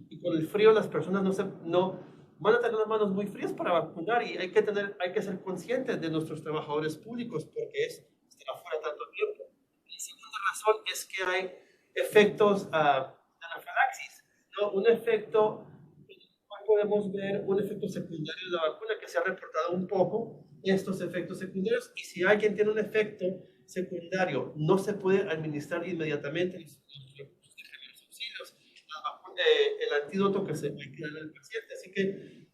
S3: Y con el frío las personas no van a tener las manos muy frías para vacunar, y hay que ser conscientes de nuestros trabajadores públicos porque estar afuera tanto tiempo. La segunda razón es que hay efectos de anafalaxis, ¿no? Un efecto, podemos ver un efecto secundario de la vacuna que se ha reportado un poco, estos efectos secundarios, y si alguien tiene un efecto secundario, no se puede administrar inmediatamente los recursos de primeros auxilios, el antídoto que se puede dar al paciente. Así que,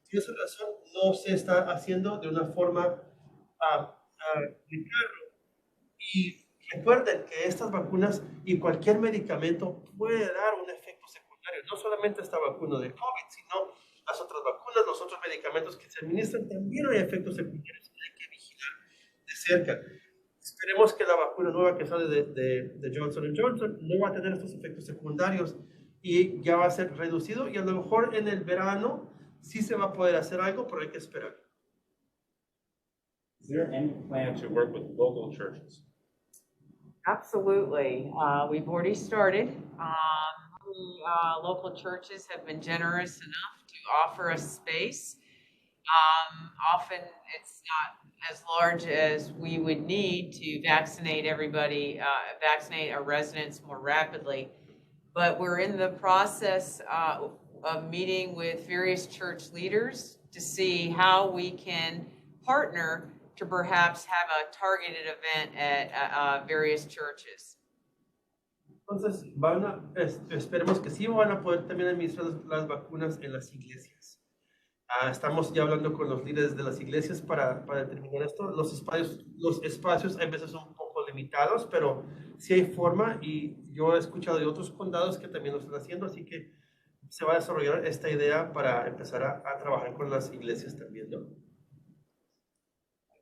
S3: por esa razón, no se está haciendo de una forma aplicable. Y recuerden que estas vacunas y cualquier medicamento puede dar un efecto secundario, no solamente esta vacuna de COVID, sino las otras vacunas, los otros medicamentos que se administran, también hay efectos secundarios que hay que vigilar de cerca. Esperemos que la vacuna nueva que sale de Johnson & Johnson no va a tener estos efectos secundarios y ya va a ser reducido, y a lo mejor en el verano sí se va a poder hacer algo, pero hay que esperar.
S1: Is there any plan to work with local churches?
S2: Absolutely. We've already started. Local churches have been generous enough to offer us space. Often it's not as large as we would need to vaccinate everybody, vaccinate our residents more rapidly. But we're in the process of meeting with various church leaders to see how we can partner to perhaps have a targeted event at various churches.
S3: Entonces, esperemos que sí van a poder también administrar las vacunas en las iglesias. Estamos ya hablando con los líderes de las iglesias para determinar esto. Los espacios a veces son un poco limitados, pero sí hay forma, y yo he escuchado de otros condados que también lo están haciendo, así que se va a desarrollar esta idea para empezar a trabajar con las iglesias también, ¿no?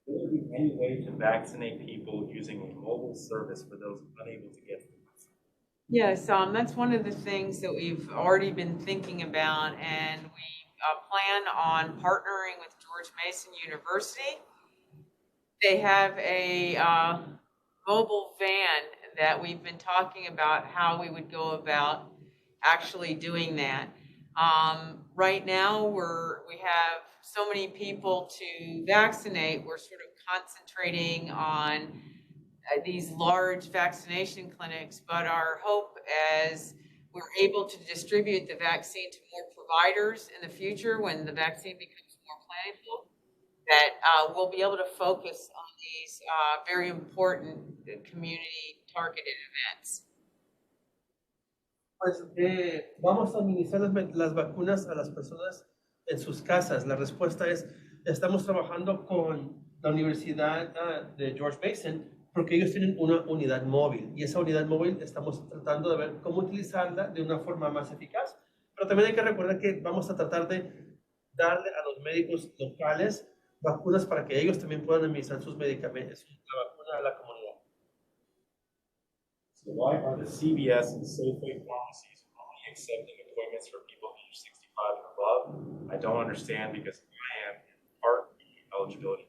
S1: Will there be any way to vaccinate people using a mobile service for those unable to get the vaccine?
S2: Yes, that's one of the things that we've already been thinking about, and we plan on partnering with George Mason University. They have a mobile van that we've been talking about how we would go about actually doing that. Right now, we have so many people to vaccinate, we're sort of concentrating on these large vaccination clinics, but our hope as we're able to distribute the vaccine to more providers in the future when the vaccine becomes more plentiful, that we'll be able to focus on these very important community targeted events.
S3: Pues vamos a administrar las vacunas a las personas en sus casas. La respuesta es, estamos trabajando con la Universidad de George Mason porque ellos tienen una unidad móvil y esa unidad móvil estamos tratando de ver cómo utilizarla de una forma más eficaz. Pero también hay que recordar que vamos a tratar de darle a los médicos locales vacunas para que ellos también puedan administrar sus medicamentos, la vacuna a la comunidad.
S1: So why are the CVS and Safeway pharmacies only accepting appointments for people age 65 and above? I don't understand because I am in Part B eligibility.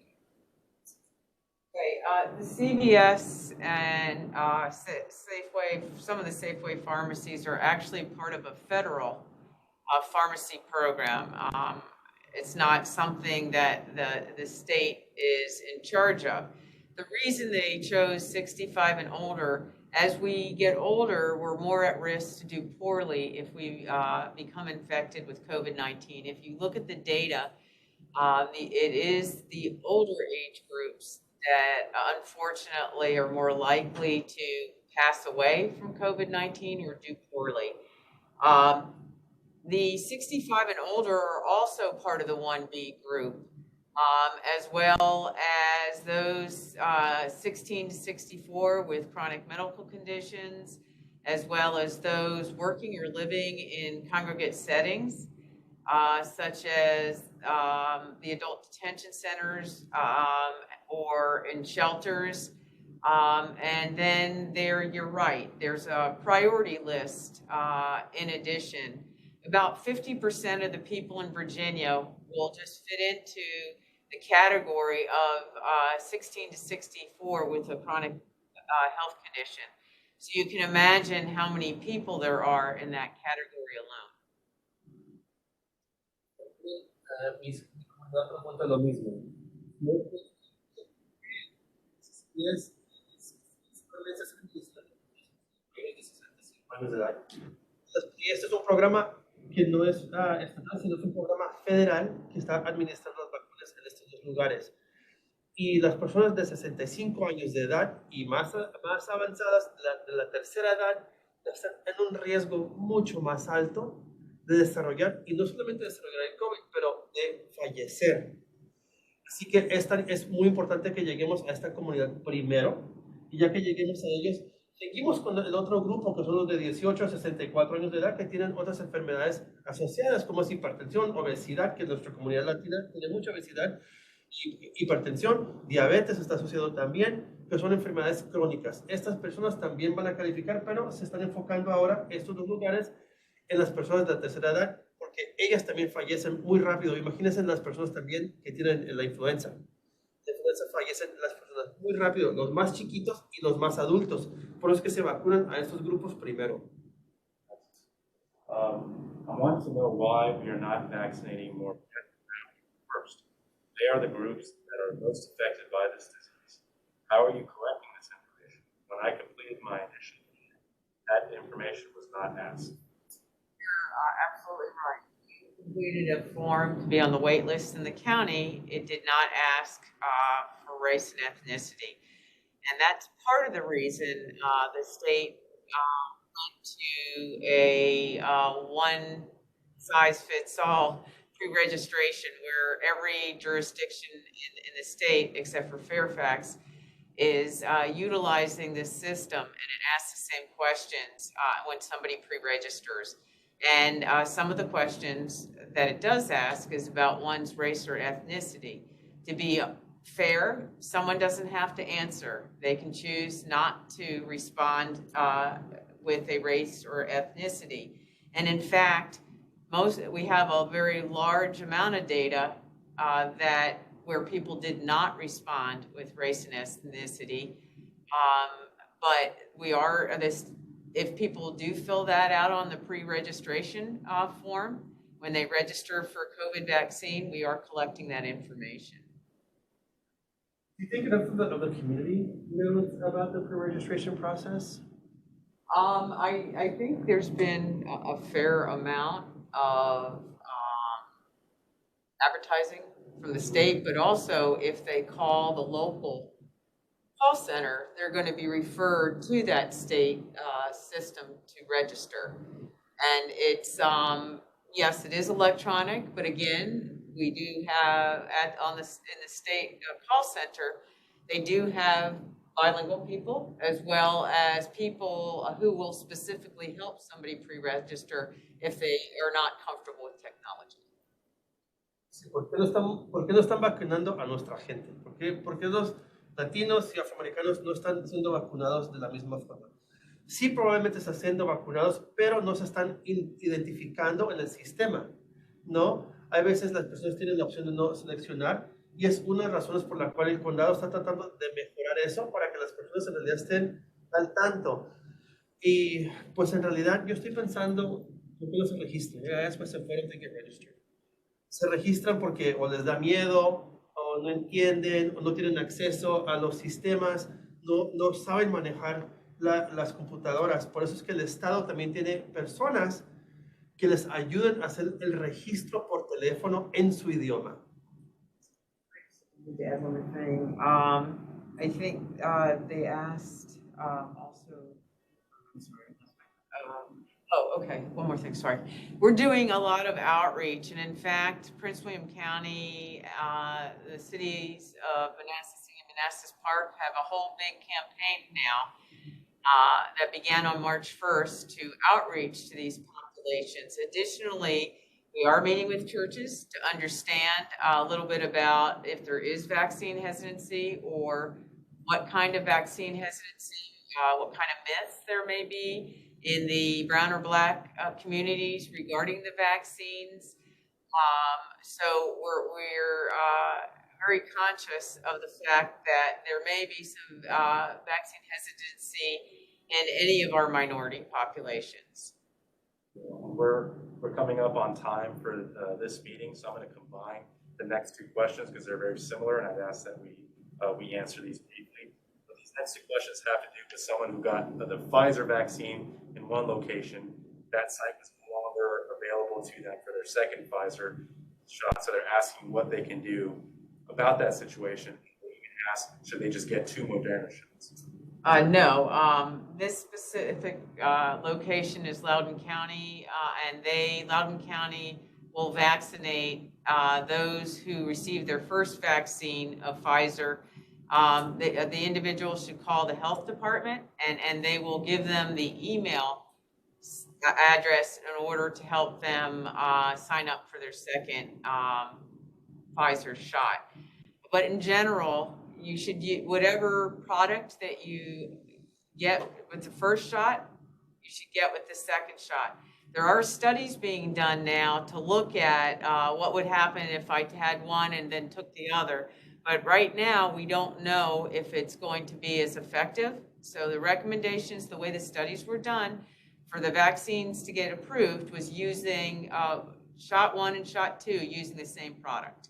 S2: Okay, the CVS and Safeway, some of the Safeway pharmacies are actually part of a federal pharmacy program. It's not something that the state is in charge of. The reason they chose 65 and older, as we get older, we're more at risk to do poorly if we become infected with COVID-19. If you look at the data, it is the older age groups that unfortunately are more likely to pass away from COVID-19 or do poorly. The 65 and older are also part of the 1B group, as well as those 16 to 64 with chronic medical conditions, as well as those working or living in congregate settings, such as the adult detention centers or in shelters. And then you're right, there's a priority list in addition. About 50% of the people in Virginia will just fit into the category of 16 to 64 with a chronic health condition. So you can imagine how many people there are in that category alone.
S3: Mis comunidad pregunta lo mismo. Y este es un programa que no es estatal, sino es un programa federal que está administrando las vacunas en estos dos lugares. Y las personas de 65 años de edad y más avanzadas, de la tercera edad, están en un riesgo mucho más alto de desarrollar, y no solamente desarrollar el COVID, pero de fallecer. Así que es muy importante que lleguemos a esta comunidad primero, y ya que lleguemos a ellos, seguimos con el otro grupo, que son los de 18 a 64 años de edad, que tienen otras enfermedades asociadas, como es hipertensión, obesidad, que en nuestra comunidad latina tiene mucha obesidad, hipertensión, diabetes está asociado también, que son enfermedades crónicas. Estas personas también van a calificar, pero se están enfocando ahora estos dos lugares en las personas de la tercera edad, porque ellas también fallecen muy rápido. Imagínense las personas también que tienen la influenza. La influenza fallecen las personas muy rápido, los más chiquitos y los más adultos. Por eso es que se vacunan a estos grupos primero.
S1: I want to know why we are not vaccinating more first. They are the groups that are most affected by this disease. How are you collecting this information? When I completed my initial, that information was not asked.
S2: Absolutely right. You completed a form to be on the wait list in the county. It did not ask for race and ethnicity. And that's part of the reason the state went to a one-size-fits-all pre-registration, where every jurisdiction in the state, except for Fairfax, is utilizing this system, and it asks the same questions when somebody pre-registers. And some of the questions that it does ask is about one's race or ethnicity. To be fair, someone doesn't have to answer. They can choose not to respond with a race or ethnicity. And in fact, we have a very large amount of data where people did not respond with race and ethnicity. But if people do fill that out on the pre-registration form, when they register for COVID vaccine, we are collecting that information.
S3: Do you think enough of the community knows about the pre-registration process?
S2: I think there's been a fair amount of advertising from the state, but also if they call the local call center, they're going to be referred to that state system to register. And it's, yes, it is electronic, but again, we do have in the state call center, they do have bilingual people as well as people who will specifically help somebody pre-register if they are not comfortable with technology.
S3: ¿Por qué no están vacunando a nuestra gente? ¿Por qué los latinos y afroamericanos no están siendo vacunados de la misma forma? Sí, probablemente están siendo vacunados, pero no se están identificando en el sistema, ¿no? Hay veces las personas tienen la opción de no seleccionar y es una de las razones por la cual el condado está tratando de mejorar eso para que las personas en realidad estén al tanto. Y pues en realidad yo estoy pensando, ¿por qué no se registran? That's why se fueron to get registered. Se registran porque o les da miedo, o no entienden, o no tienen acceso a los sistemas, no saben manejar las computadoras. Por eso es que el Estado también tiene personas que les ayuden a hacer el registro por teléfono en su idioma.
S2: To add one more thing, I think they asked also. I'm sorry. Okay. One more thing. Sorry. We're doing a lot of outreach, and in fact, Prince William County, the cities of Manassas and Manassas Park have a whole big campaign now that began on March 1st to outreach to these populations. Additionally, we are meeting with churches to understand a little bit about if there is vaccine hesitancy or what kind of vaccine hesitancy, what kind of myths there may be in the brown or black communities regarding the vaccines. So we're very conscious of the fact that there may be some vaccine hesitancy in any of our minority populations.
S1: We're coming up on time for this meeting, so I'm going to combine the next two questions because they're very similar, and I'd ask that we answer these briefly. But these next two questions have to do with someone who got the Pfizer vaccine in one location. That site was no longer available to them for their second Pfizer shot, so they're asking what they can do about that situation. They even ask, should they just get 2 Moderna shots?
S2: No, this specific location is Loudoun County, and Loudoun County will vaccinate those who received their first vaccine of Pfizer. The individual should call the health department, and they will give them the email address in order to help them sign up for their second Pfizer shot. But in general, you should use whatever product that you get with the first shot, you should get with the second shot. There are studies being done now to look at what would happen if I had one and then took the other. But right now, we don't know if it's going to be as effective. So the recommendations, the way the studies were done for the vaccines to get approved was using shot 1 and shot 2 using the same product.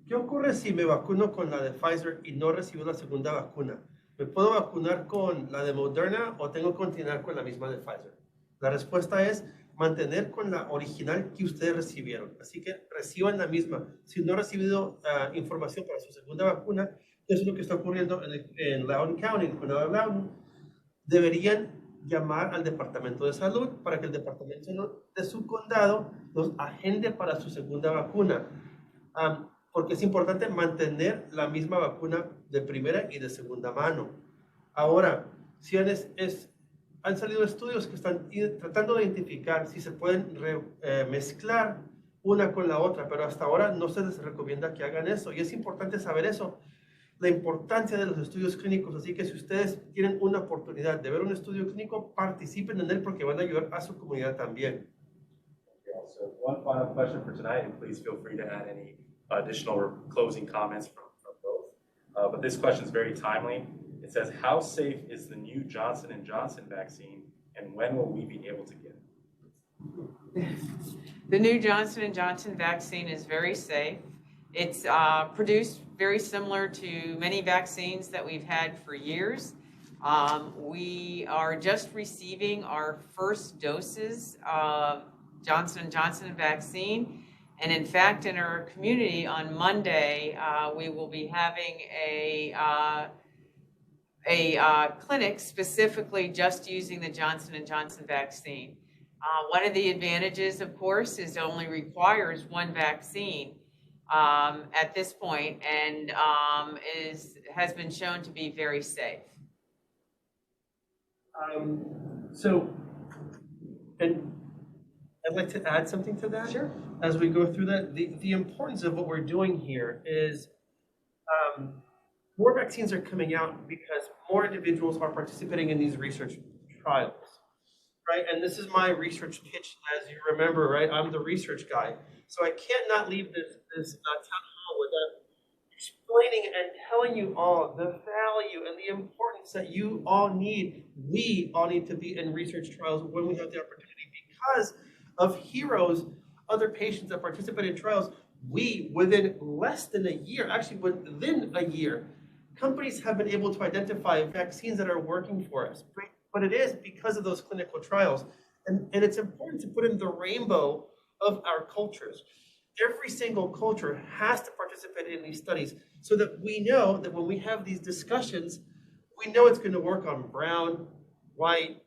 S3: ¿Qué ocurre si me vacuno con la de Pfizer y no recibo la segunda vacuna? ¿Me puedo vacunar con la de Moderna o tengo que continuar con la misma de Pfizer? La respuesta es mantener con la original que ustedes recibieron. Así que reciban la misma. Si no han recibido información para su segunda vacuna, eso es lo que está ocurriendo en Loudoun County, en el condado de Loudoun. Deberían llamar al Departamento de Salud para que el Departamento de su condado los agende para su segunda vacuna. Porque es importante mantener la misma vacuna de primera y de segunda mano. Ahora, si es han salido estudios que están tratando de identificar si se pueden mezclar una con la otra, pero hasta ahora no se les recomienda que hagan eso. Y es importante saber eso, la importancia de los estudios clínicos. Así que si ustedes tienen una oportunidad de ver un estudio clínico, participen en él porque van a ayudar a su comunidad también.
S1: Yeah, so one final question for tonight, and please feel free to add any additional or closing comments from both. But this question is very timely. It says, how safe is the new Johnson & Johnson vaccine, and when will we be able to get it?
S2: The new Johnson & Johnson vaccine is very safe. It's produced very similar to many vaccines that we've had for years. We are just receiving our first doses of Johnson & Johnson vaccine. And in fact, in our community on Monday, we will be having a clinic specifically just using the Johnson & Johnson vaccine. One of the advantages, of course, is it only requires one vaccine at this point, and has been shown to be very safe.
S3: And I'd like to add something to that.
S2: Sure.
S3: As we go through that, the importance of what we're doing here is more vaccines are coming out because more individuals are participating in these research trials, right? And this is my research pitch, as you remember, right? I'm the research guy. So I can't not leave this town hall without explaining and telling you all the value and the importance that you all need. We all need to be in research trials when we have the opportunity because of heroes, other patients that participate in trials. We, within less than a year, actually within a year, companies have been able to identify vaccines that are working for us, right? But it is because of those clinical trials. And it's important to put in the rainbow of our cultures. Every single culture has to participate in these studies so that we know that when we have these discussions, we know it's going to work on brown, white,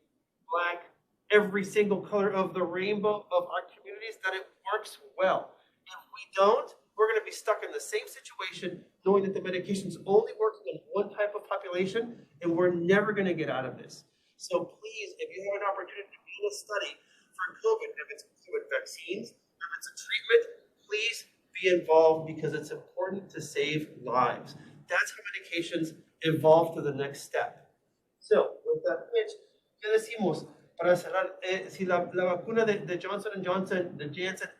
S3: black, every single color of the rainbow of our communities, that it works well. If we don't, we're going to be stuck in the same situation, knowing that the medication's only working in one type of population, and we're never going to get out of this. So please, if you have an opportunity to be in a study for COVID, if it's COVID vaccines, if it's a treatment, please be involved because it's important to save lives. That's how medications evolve to the next step. So, with that pitch, ¿qué decimos? Para cerrar, si la vacuna de Johnson & Johnson, de Janssen,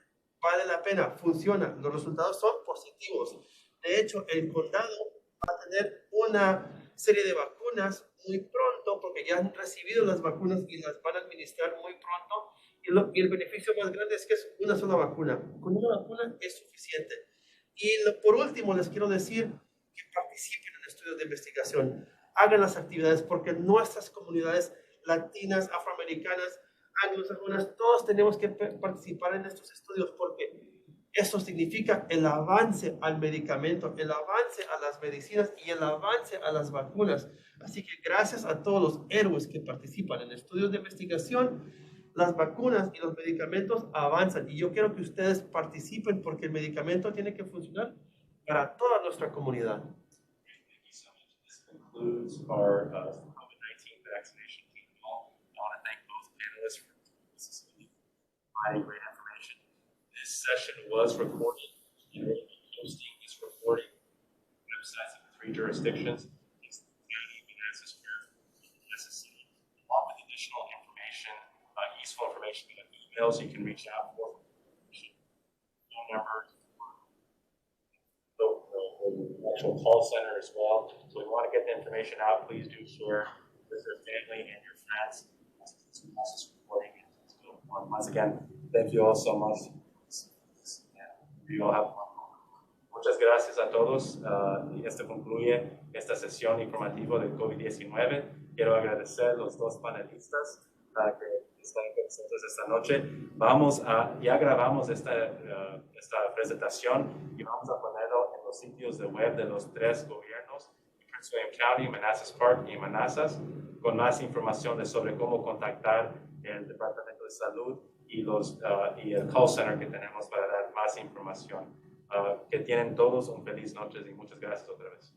S3: vale la pena, funciona, los resultados son positivos. De hecho, el condado va a tener una serie de vacunas muy pronto, porque ya han recibido las vacunas y las van a administrar muy pronto. Y el beneficio más grande es que es una sola vacuna. Con una vacuna es suficiente. Y por último, les quiero decir que participen en estudios de investigación. Hagan las actividades, porque nuestras comunidades latinas, afroamericanas, anglosajonas, todos tenemos que participar en estos estudios, porque eso significa el avance al medicamento, el avance a las medicinas y el avance a las vacunas. Así que gracias a todos los héroes que participan en estudios de investigación, las vacunas y los medicamentos avanzan. Y yo quiero que ustedes participen porque el medicamento tiene que funcionar para toda nuestra comunidad.
S1: This concludes our COVID-19 vaccination team call. I want to thank both panelists for providing great information. This session was recorded, and we'll be posting this recording on websites in 3 jurisdictions, County, Manassas, necessary, along with additional information, useful information via emails you can reach out for phone numbers, the actual call center as well. So we want to get the information out. Please do share with your family and your friends. Once again, thank you all so much. You all have muchas gracias a todos. Y esto concluye esta sesión informativa del COVID-19. Quiero agradecer a los dos panelistas que están con nosotros esta noche. Ya grabamos esta presentación y vamos a ponerlo en los sitios de web de los 3 gobiernos, Prince William County, Manassas Park y Manassas, con más información sobre cómo contactar el Departamento de Salud y el call center que tenemos para dar más información. Que tienen todos un feliz noche y muchas gracias otra vez.